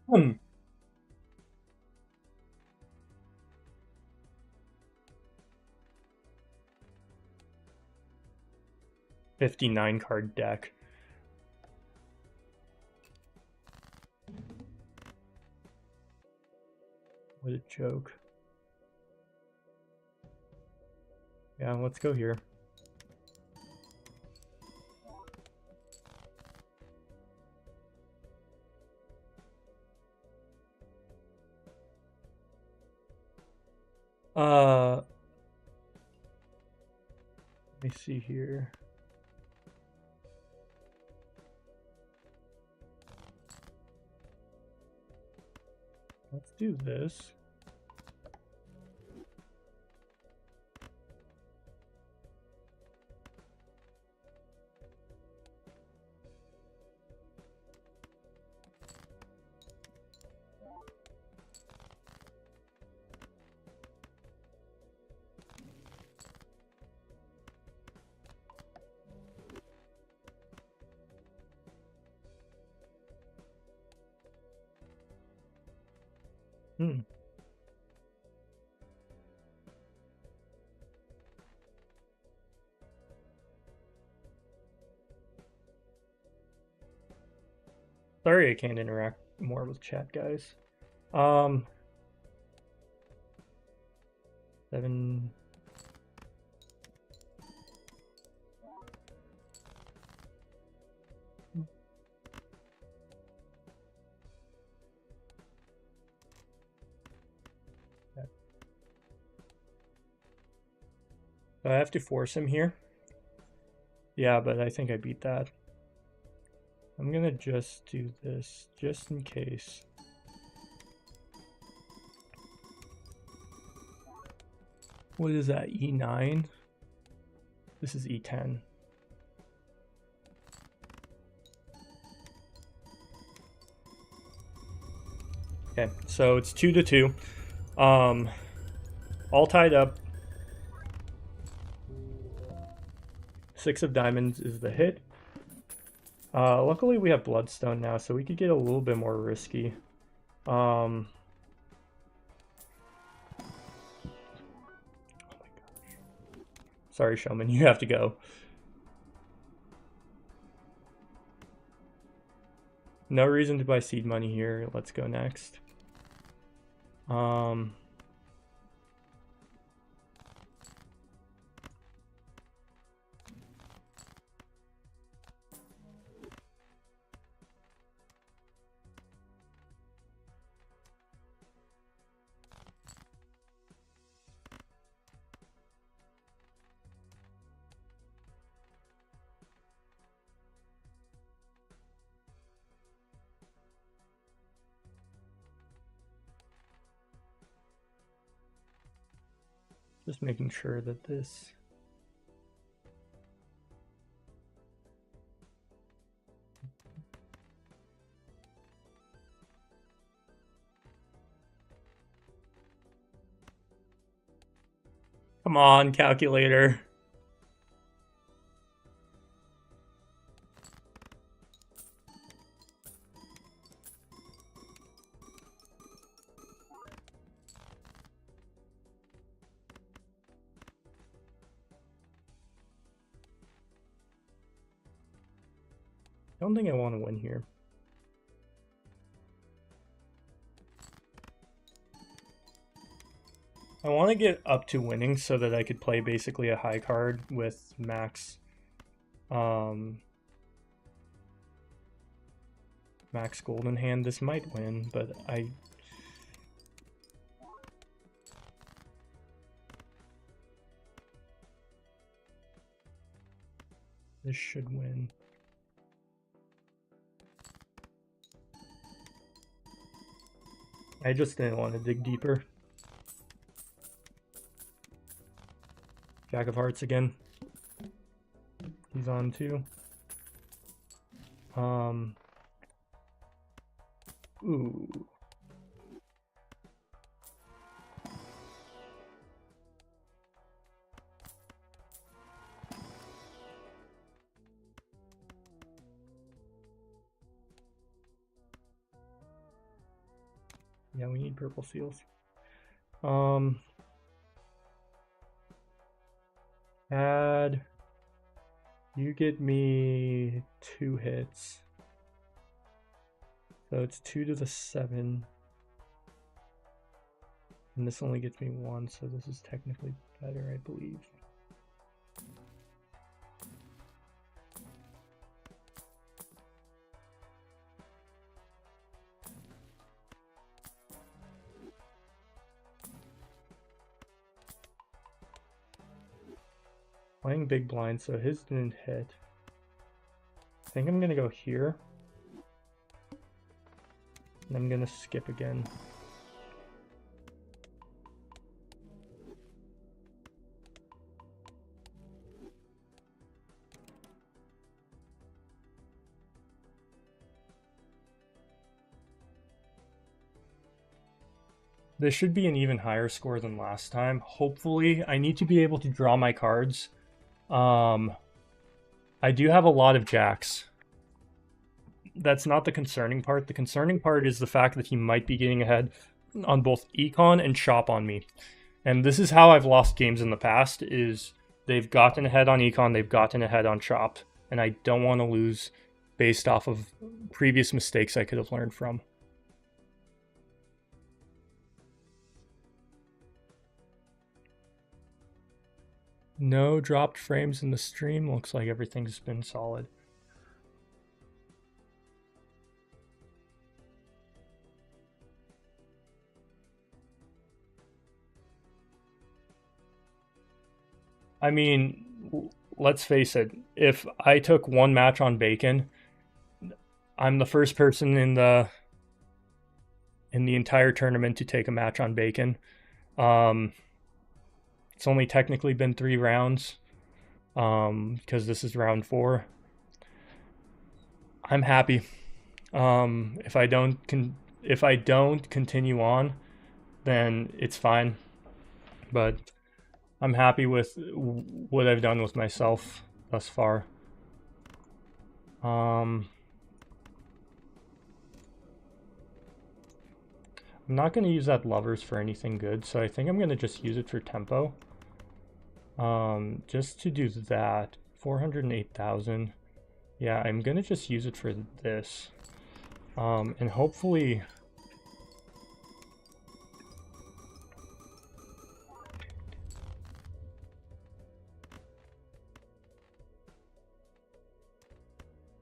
[SPEAKER 1] Hmm. 59 card deck. What a joke. Yeah, let's go here. Let me see here. Let's do this. Sorry I can't interact more with chat, guys. 7. I have to force him here. Yeah, but I think I beat that. I'm gonna just do this, just in case. What is that, E9? This is E10. Okay, so it's 2-2. All tied up. 6 of diamonds is the hit. Luckily we have bloodstone now, so we could get a little bit more risky. Oh my gosh. Sorry, Showman, you have to go. No reason to buy seed money here. Let's go next. Just making sure that this... Come on, calculator. I don't think I want to win here. I want to get up to winning so that I could play basically a high card with max max gold in hand. This might win, but this should win. I just didn't want to dig deeper. Jack of Hearts again. He's on too. Ooh. Yeah, we need purple seals. Add. You get me 2 hits. So it's 2 to the 7. And this only gets me 1, so this is technically better, I believe. Playing big blind, so his didn't hit. I think I'm gonna go here. And I'm gonna skip again. This should be an even higher score than last time. Hopefully, I need to be able to draw my cards. I do have a lot of jacks. That's not the concerning part. The concerning part is the fact that he might be getting ahead on both econ and chop on me. And this is how I've lost games in the past, is they've gotten ahead on econ, they've gotten ahead on chop, and I don't want to lose based off of previous mistakes I could have learned from. No dropped frames in the stream. Looks like everything's been solid. I mean, let's face it. If I took one match on Bacon, I'm the first person in the entire tournament to take a match on Bacon. It's only technically been 3 rounds, because this is round 4. I'm happy. If I don't continue on, then it's fine. But I'm happy with what I've done with myself thus far. I'm not going to use that lovers for anything good, so I think I'm going to just use it for tempo. Just to do that, 408,000. Yeah, I'm going to just use it for this. And hopefully...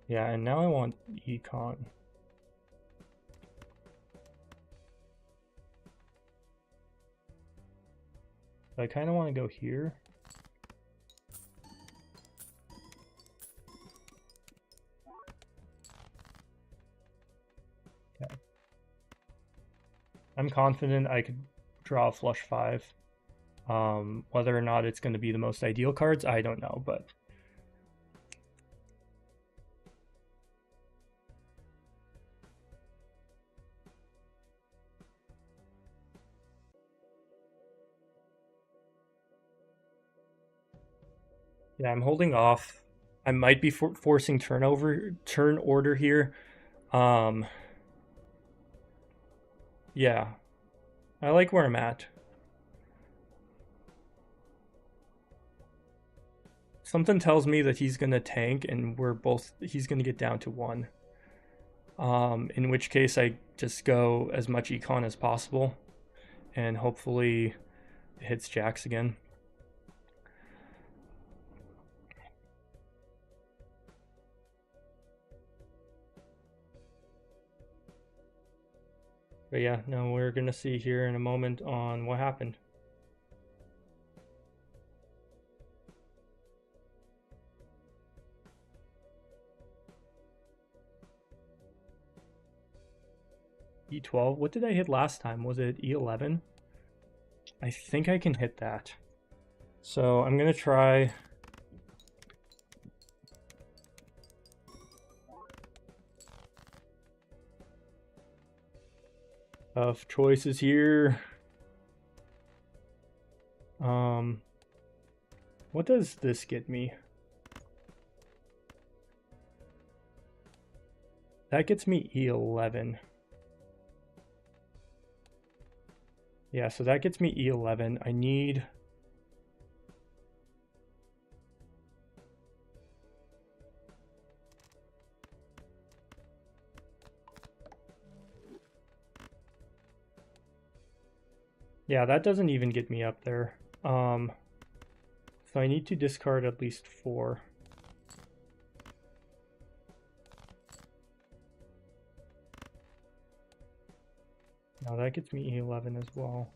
[SPEAKER 1] Yeah, and now I want econ. I kind of want to go here. Okay. I'm confident I could draw a flush 5. Whether or not it's going to be the most ideal cards, I don't know, but... Yeah, I'm holding off. I might be forcing turn order here. Yeah, I like where I'm at. Something tells me that he's gonna tank, and he's gonna get down to 1. In which case I just go as much econ as possible, and hopefully it hits jacks again. But yeah, no, we're gonna see here in a moment on what happened. E12, what did I hit last time? Was it E11? I think I can hit that. So I'm gonna try... Tough choices here. What does this get me? That gets me E11. Yeah, so that gets me E11. I need... Yeah, that doesn't even get me up there. So I need to discard at least 4. Now that gets me E11 as well.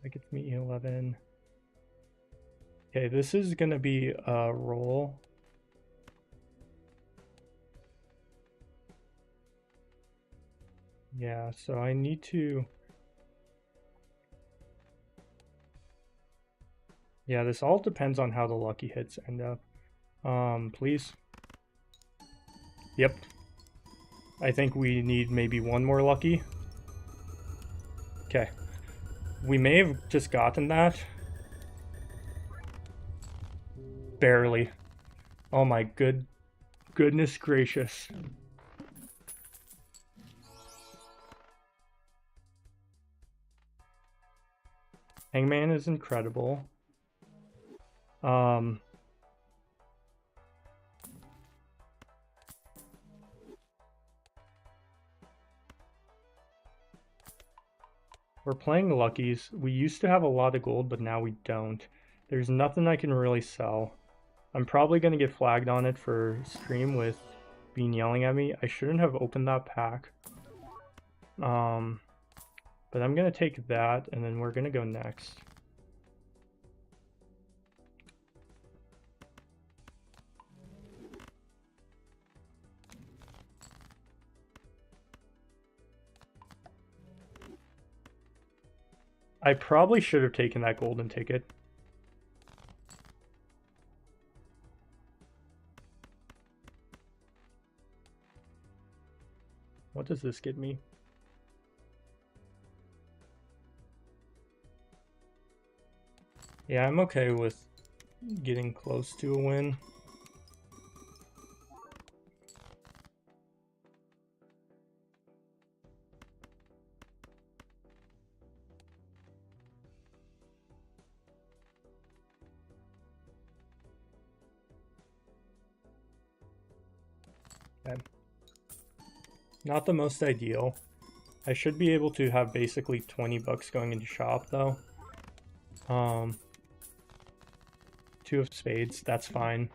[SPEAKER 1] That gets me E11. Okay, this is going to be a roll. Yeah, so I need to... Yeah, this all depends on how the lucky hits end up. Please. Yep. I think we need maybe one more lucky. Okay. We may have just gotten that. Barely. Oh my goodness gracious. Hangman is incredible. We're playing Luckies. We used to have a lot of gold, but now we don't. There's nothing I can really sell. I'm probably going to get flagged on it for stream with Bean yelling at me. I shouldn't have opened that pack. But I'm going to take that, and then we're going to go next. I probably should have taken that golden ticket. What does this get me? Yeah, I'm okay with getting close to a win. Okay. Not the most ideal. I should be able to have basically 20 bucks going into shop though. 2 of spades, that's fine.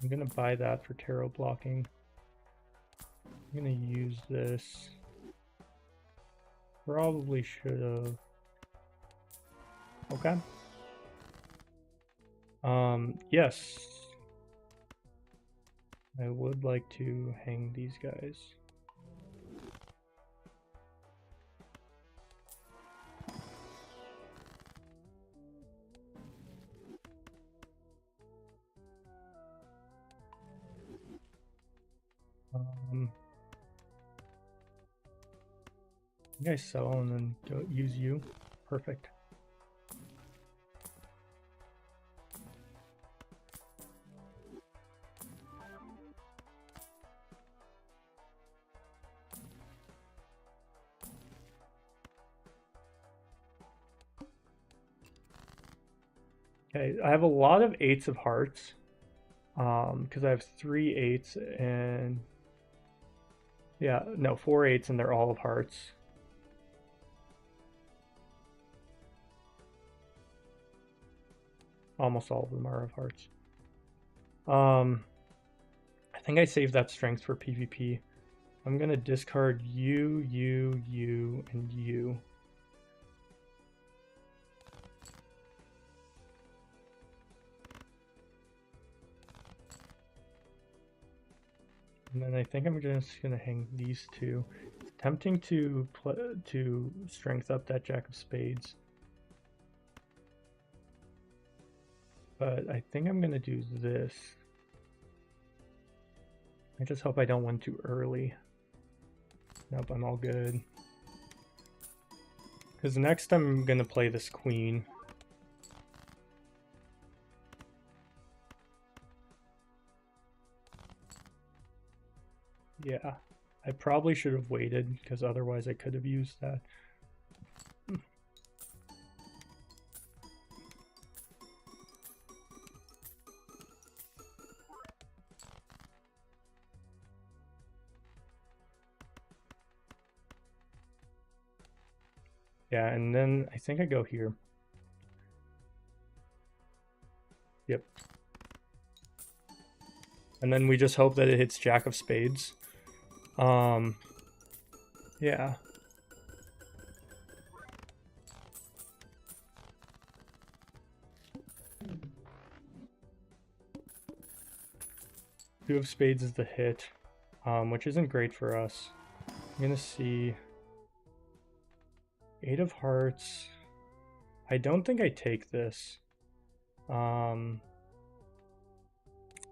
[SPEAKER 1] I'm gonna buy that for tarot blocking. I'm gonna use this. Probably should have. Okay. Yes. I would like to hang these guys. You guys sell and then go use you. Perfect. Okay, I have a lot of 8s of hearts. Because I have 3 8s and yeah, no, 4 8s and they're all of hearts. Almost all of them are of hearts. I think I saved that strength for PvP. I'm gonna discard you, and you. And then I think I'm just gonna hang these two. It's tempting to strength up that Jack of Spades, but I think I'm gonna do this. I just hope I don't win too early. Nope, I'm all good. Because next I'm gonna play this queen. Yeah, I probably should have waited because otherwise I could have used that. Yeah, and then I think I go here. Yep. And then we just hope that it hits Jack of Spades. Yeah. Two of Spades is the hit, which isn't great for us. I'm gonna see 8 of Hearts. I don't think I take this. It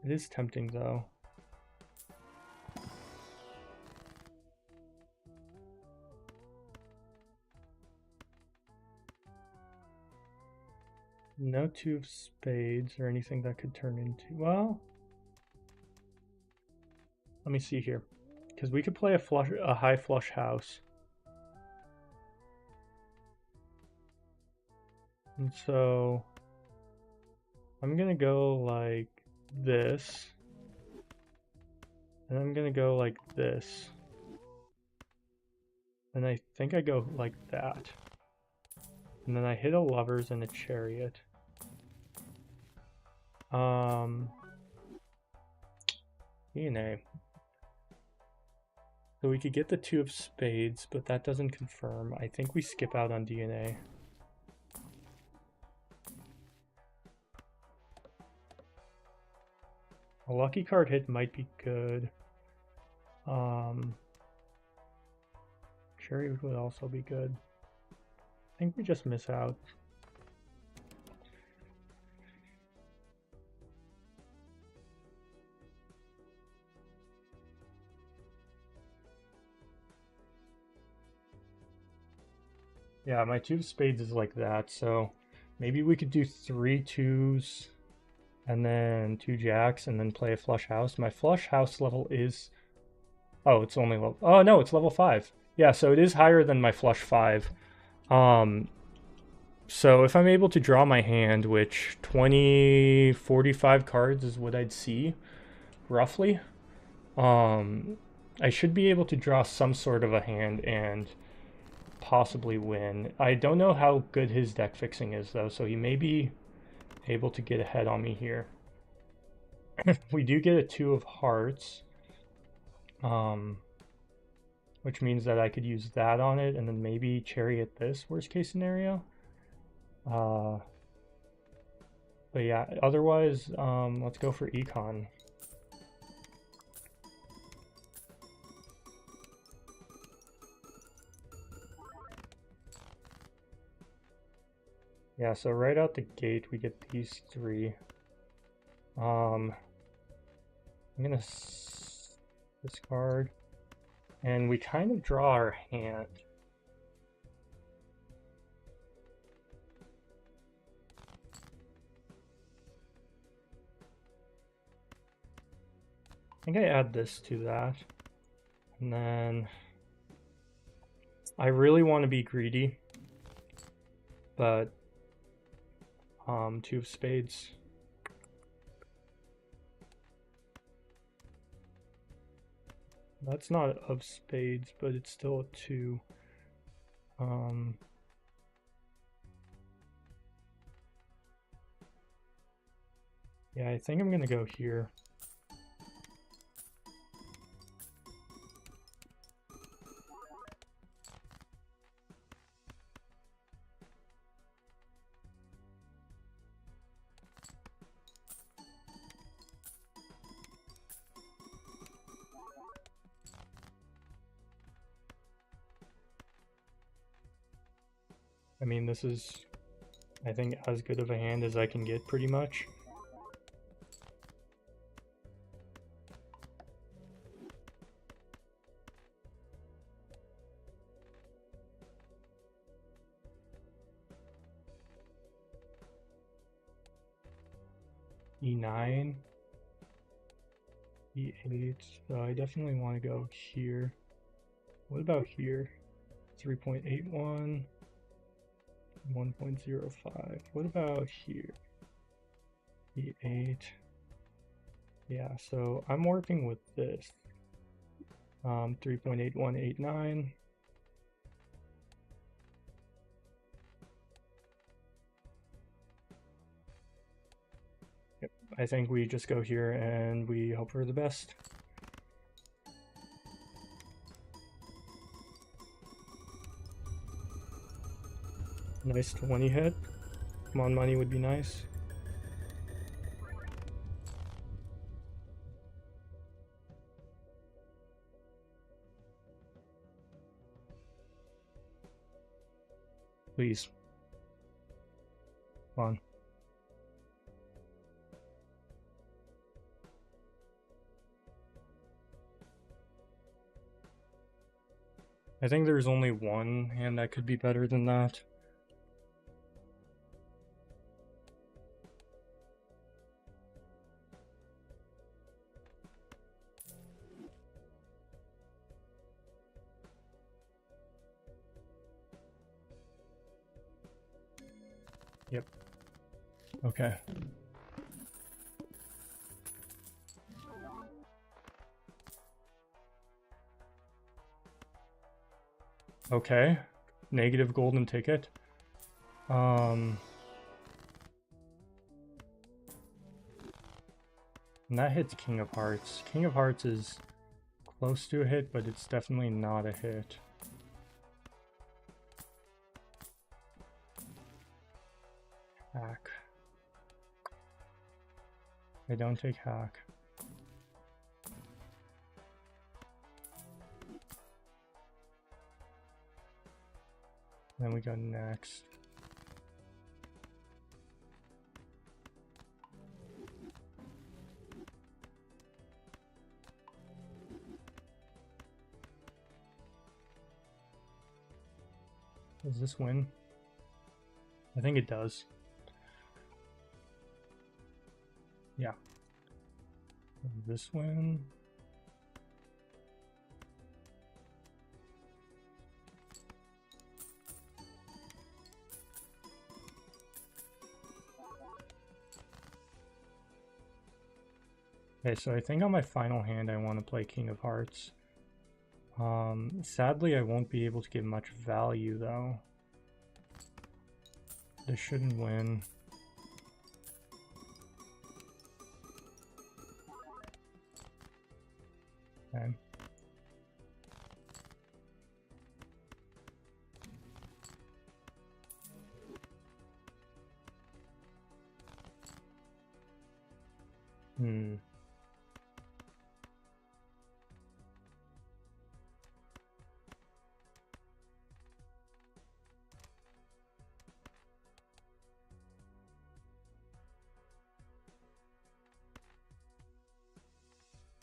[SPEAKER 1] is tempting though. No two of spades or anything that could turn into, well, let me see here. Because we could play a high flush house. And so I'm gonna go like this. And I'm gonna go like this. And I think I go like that. And then I hit a lovers and a chariot. DNA. So we could get the two of spades, but that doesn't confirm. I think we skip out on DNA. A lucky card hit might be good. Chariot would also be good. I think we just miss out. Yeah, my two of spades is like that, so maybe we could do 3 twos and then 2 jacks and then play a flush house. My flush house level is... Oh, it's only level... Oh, no, it's level 5. Yeah, so it is higher than my flush 5. So if I'm able to draw my hand, which 20, 45 cards is what I'd see, roughly, I should be able to draw some sort of a hand and possibly win. I don't know how good his deck fixing is, though, so he may be able to get ahead on me here. We do get a 2 of hearts, which means that I could use that on it and then maybe chariot this, worst case scenario. But yeah, otherwise, let's go for econ. Yeah, so right out the gate, we get these 3. I'm gonna discard, and we kind of draw our hand. I think I add this to that, and then I really want to be greedy, but 2 of spades. That's not of spades, but it's still a 2. Yeah, I think I'm gonna go here. I mean, this is, I think, as good of a hand as I can get, pretty much. E9, E8, so I definitely want to go here. What about here? 3.81, 1.05. What about here? E8. Yeah, so I'm working with this. 3.8189. Yep, I think we just go here and we hope for the best. Nice 20 hit. Come on, money would be nice. Please. Come on. I think there's only one hand that could be better than that. Yep. Okay. Okay. Negative golden ticket. And that hits King of Hearts. King of Hearts is close to a hit, but it's definitely not a hit. Hack. I don't take hack. Then we go next. Does this win? I think it does. Yeah. Does this win? Okay, so I think on my final hand I want to play King of Hearts. Sadly I won't be able to get much value though. This shouldn't win. Okay.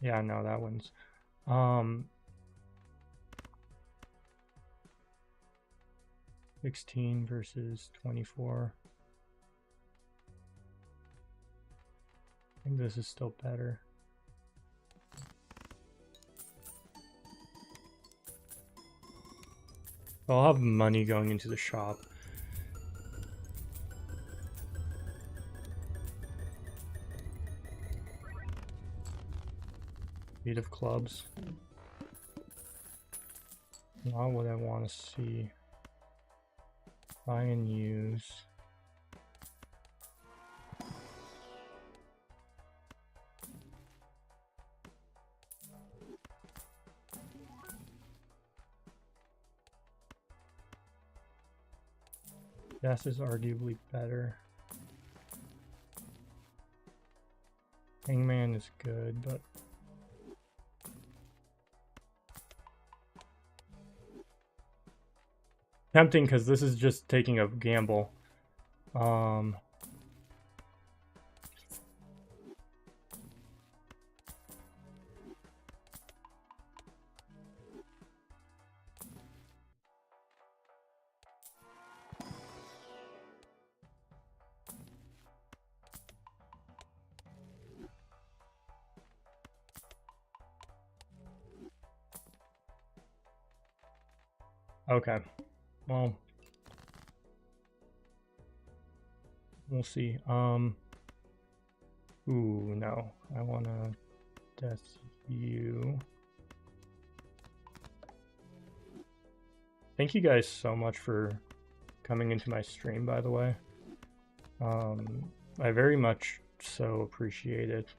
[SPEAKER 1] Yeah, no, that wins. 16 versus 24. I think this is still better. I'll have money going into the shop. Eight of clubs. Not what I want to see. Buy and use. Death is arguably better. Hangman is good, but tempting because this is just taking a gamble. Okay, well, we'll see. Ooh, no, I want to death you. Thank you guys so much for coming into my stream, by the way. I very much so appreciate it.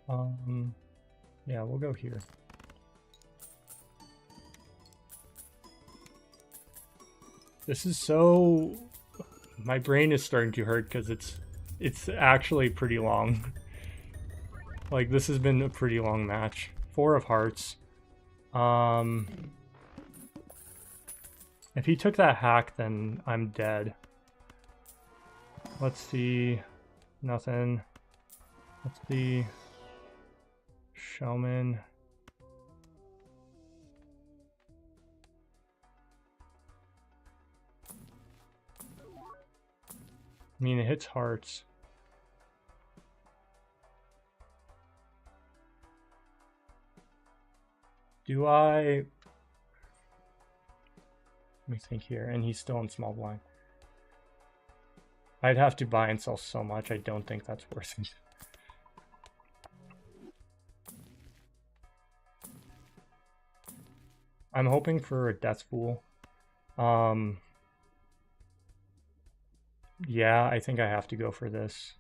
[SPEAKER 1] Yeah, we'll go here. This is so... My brain is starting to hurt because it's actually pretty long. Like, this has been a pretty long match. 4 of hearts. If he took that hack, then I'm dead. Let's see. Nothing. Let's see. Showman. I mean, it hits hearts. Do I... Let me think here. And he's still in small blind. I'd have to buy and sell so much. I don't think that's worth it. I'm hoping for a Death Fool. Yeah, I think I have to go for this.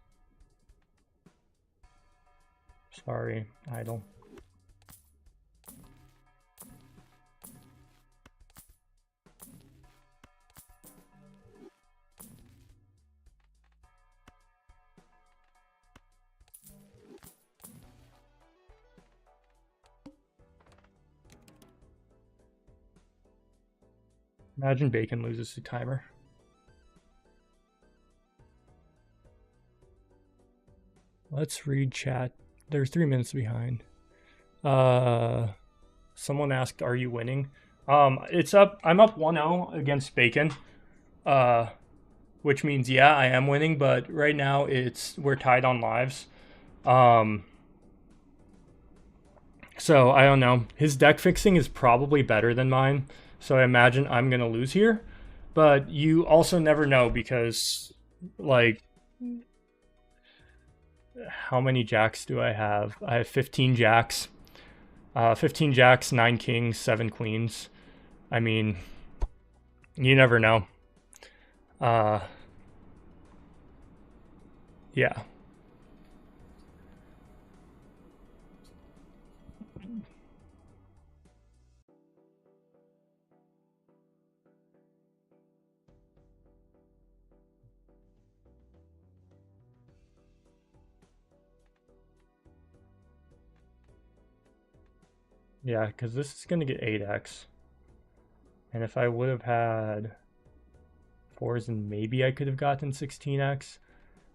[SPEAKER 1] Sorry, idle. Imagine Bacon loses the timer. Let's read chat. They're 3 minutes behind. Someone asked, "Are you winning?" It's up. I'm up 1-0 against Bacon. Which means yeah, I am winning. But right now we're tied on lives. So I don't know. His deck fixing is probably better than mine. So I imagine I'm gonna lose here. But you also never know because, like, how many jacks do I have? I have 15 jacks. 15 jacks, 9 kings, 7 queens. I mean, you never know. Yeah. Yeah, because this is going to get 8x. And if I would have had 4s, then maybe I could have gotten 16x.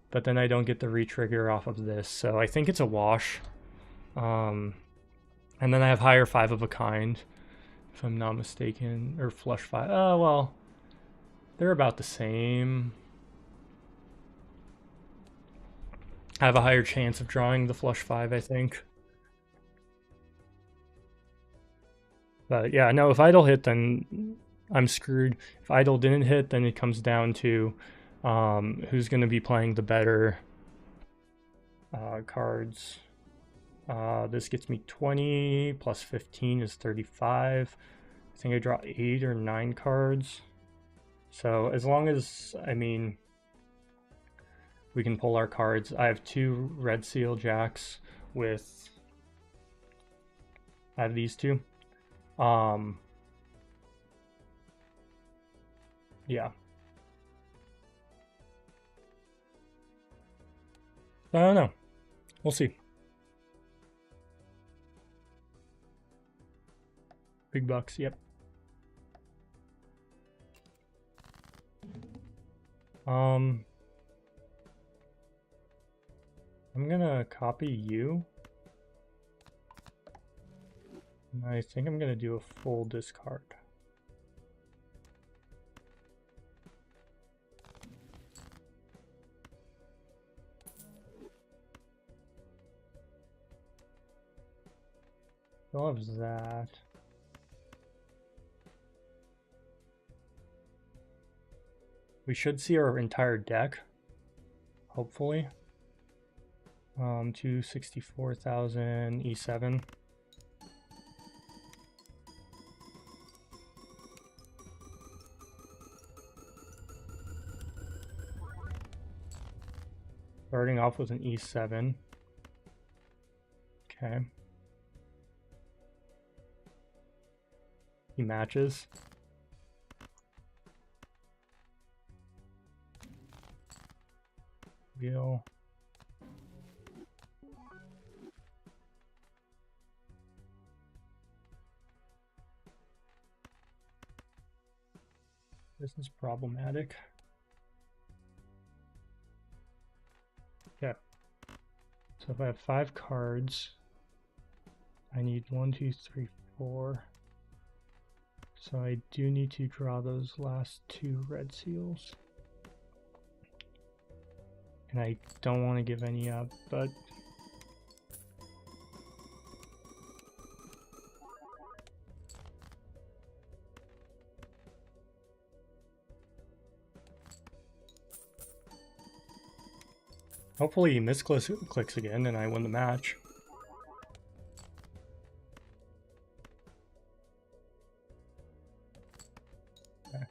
[SPEAKER 1] But then I don't get the re-trigger off of this. So I think it's a wash. And then I have higher 5 of a kind, if I'm not mistaken. Or flush 5. Oh, well, they're about the same. I have a higher chance of drawing the flush 5, I think. But yeah, no, if idle hit, then I'm screwed. If idle didn't hit, then it comes down to who's going to be playing the better cards. This gets me 20, plus 15 is 35. I think I draw 8 or 9 cards. So as long as, I mean, we can pull our cards. I have 2 red seal jacks with, I have these 2. Yeah. I don't know. We'll see. Big bucks, yep. I'm gonna copy you. And I think I'm gonna do a full discard. Still have that. We should see our entire deck, hopefully. 264,000 E7. Starting off with an E7. Okay. He matches. Real. This is problematic. Okay. So if I have 5 cards, I need 1, 2, 3, 4. So I do need to draw those last 2 red seals. And I don't want to give any up, but hopefully he misclicks again and I win the match. Okay.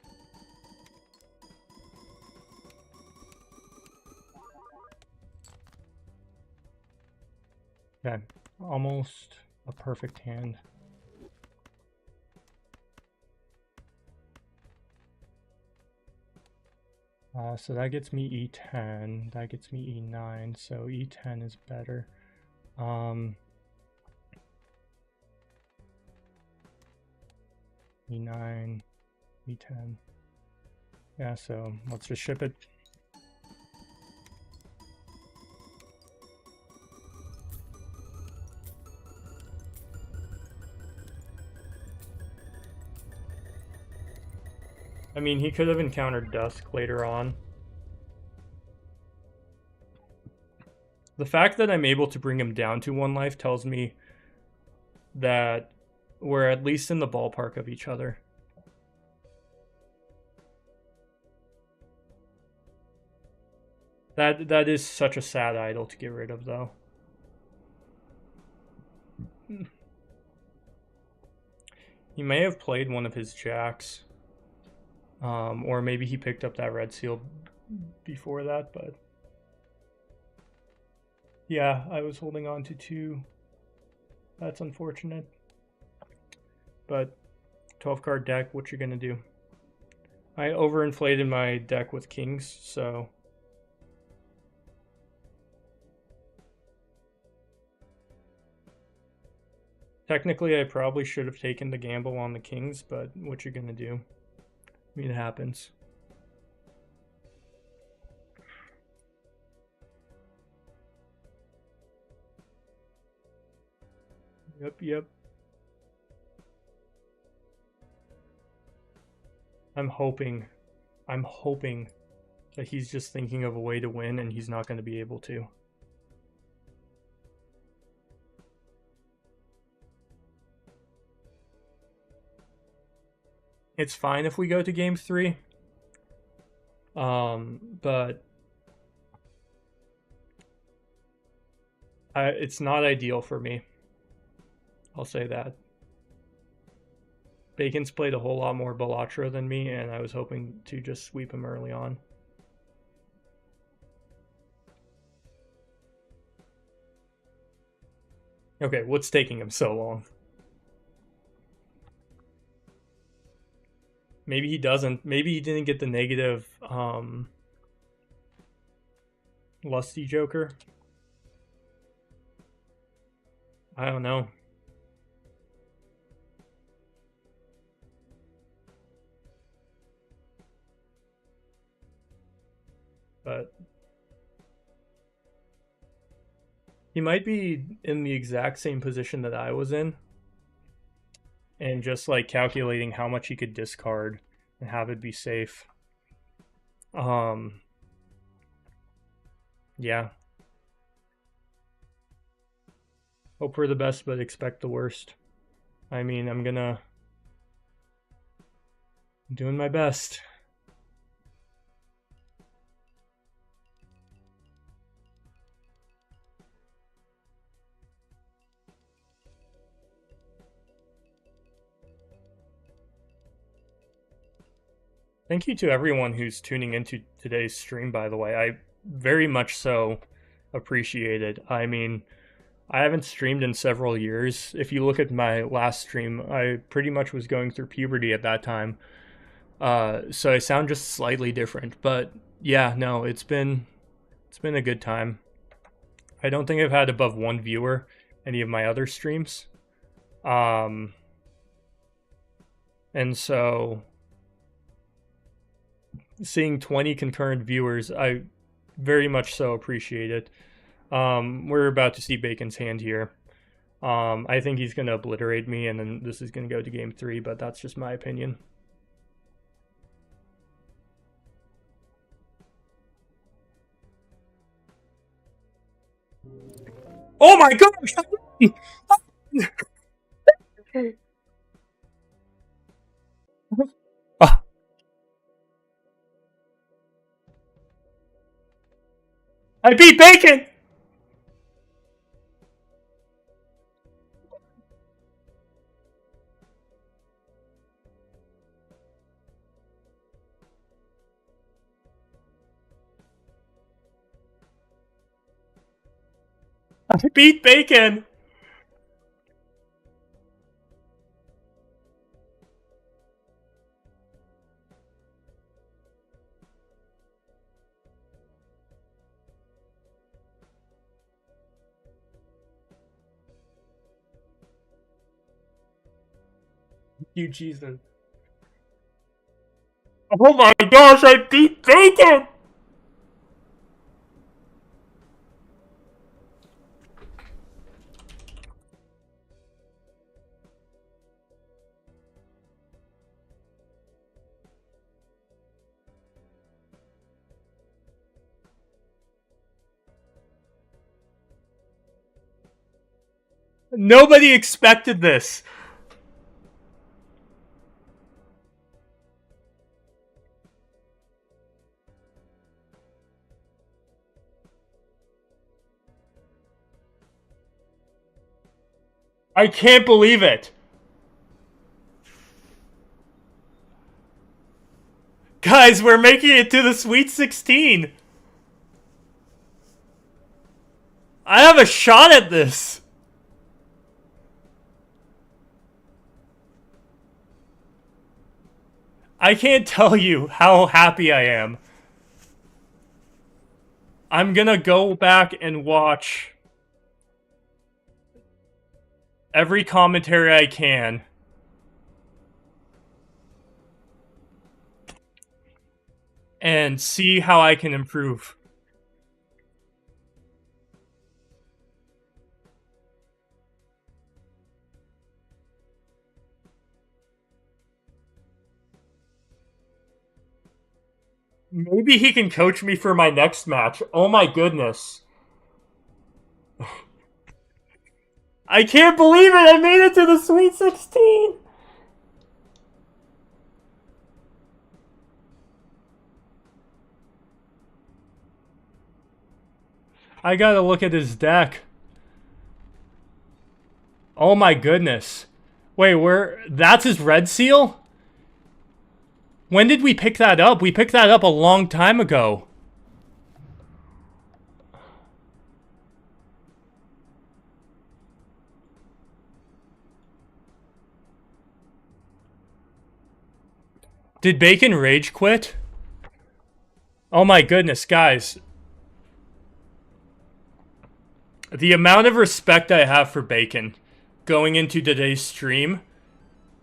[SPEAKER 1] Okay, almost a perfect hand. So that gets me e10, that gets me e9, so e10 is better. E9, e10. Yeah, so let's just ship it. I mean, he could have encountered Dusk later on. The fact that I'm able to bring him down to 1 life tells me that we're at least in the ballpark of each other. That is such a sad idol to get rid of, though. He may have played one of his jacks. Or maybe he picked up that red seal before that, but yeah, I was holding on to 2. That's unfortunate. But 12 card deck, what you gonna do? I overinflated my deck with kings, so technically I probably should have taken the gamble on the kings, but what you gonna do? I mean, it happens. Yep. I'm hoping that he's just thinking of a way to win and he's not going to be able to. It's fine if we go to game 3. But it's not ideal for me. I'll say that. Bacon's played a whole lot more Balatro than me, and I was hoping to just sweep him early on. Okay, what's taking him so long? Maybe he doesn't. Maybe he didn't get the negative Lusty Joker. I don't know. But he might be in the exact same position that I was in. And just like calculating how much he could discard and have it be safe. Yeah. Hope for the best, but expect the worst. I mean, I'm doing my best. Thank you to everyone who's tuning into today's stream, by the way. I very much so appreciate it. I mean, I haven't streamed in several years. If you look at my last stream, I pretty much was going through puberty at that time. So I sound just slightly different. But yeah, no, it's been a good time. I don't think I've had above one viewer any of my other streams. Um, and so seeing 20 concurrent viewers, I very much so appreciate it. We're about to see Bacon's hand here. I think he's going to obliterate me, and then this is going to go to game 3, but that's just my opinion. Oh my gosh! I beat Bacon! I beat Bacon! You Jesus. Oh my gosh, I beat Bacon! Nobody expected this. I can't believe it. Guys, we're making it to the Sweet 16. I have a shot at this. I can't tell you how happy I am. I'm gonna go back and watch every commentary I can. And see how I can improve. Maybe he can coach me for my next match. Oh my goodness. I can't believe it! I made it to the Sweet 16! I gotta look at his deck. Oh my goodness. Wait, that's his red seal? When did we pick that up? We picked that up a long time ago. Did Bacon rage quit? Oh my goodness, guys. The amount of respect I have for Bacon going into today's stream,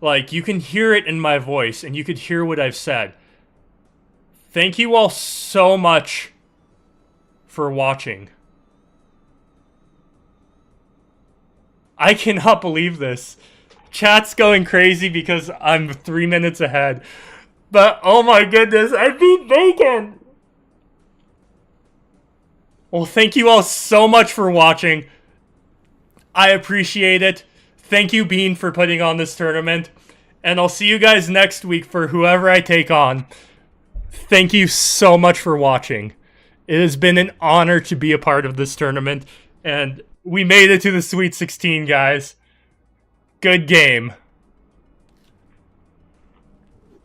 [SPEAKER 1] like, you can hear it in my voice, and you could hear what I've said. Thank you all so much for watching. I cannot believe this. Chat's going crazy because I'm 3 minutes ahead. But, oh my goodness, I beat Bacon! Well, thank you all so much for watching. I appreciate it. Thank you, Bean, for putting on this tournament. And I'll see you guys next week for whoever I take on. Thank you so much for watching. It has been an honor to be a part of this tournament. And we made it to the Sweet 16, guys. Good game.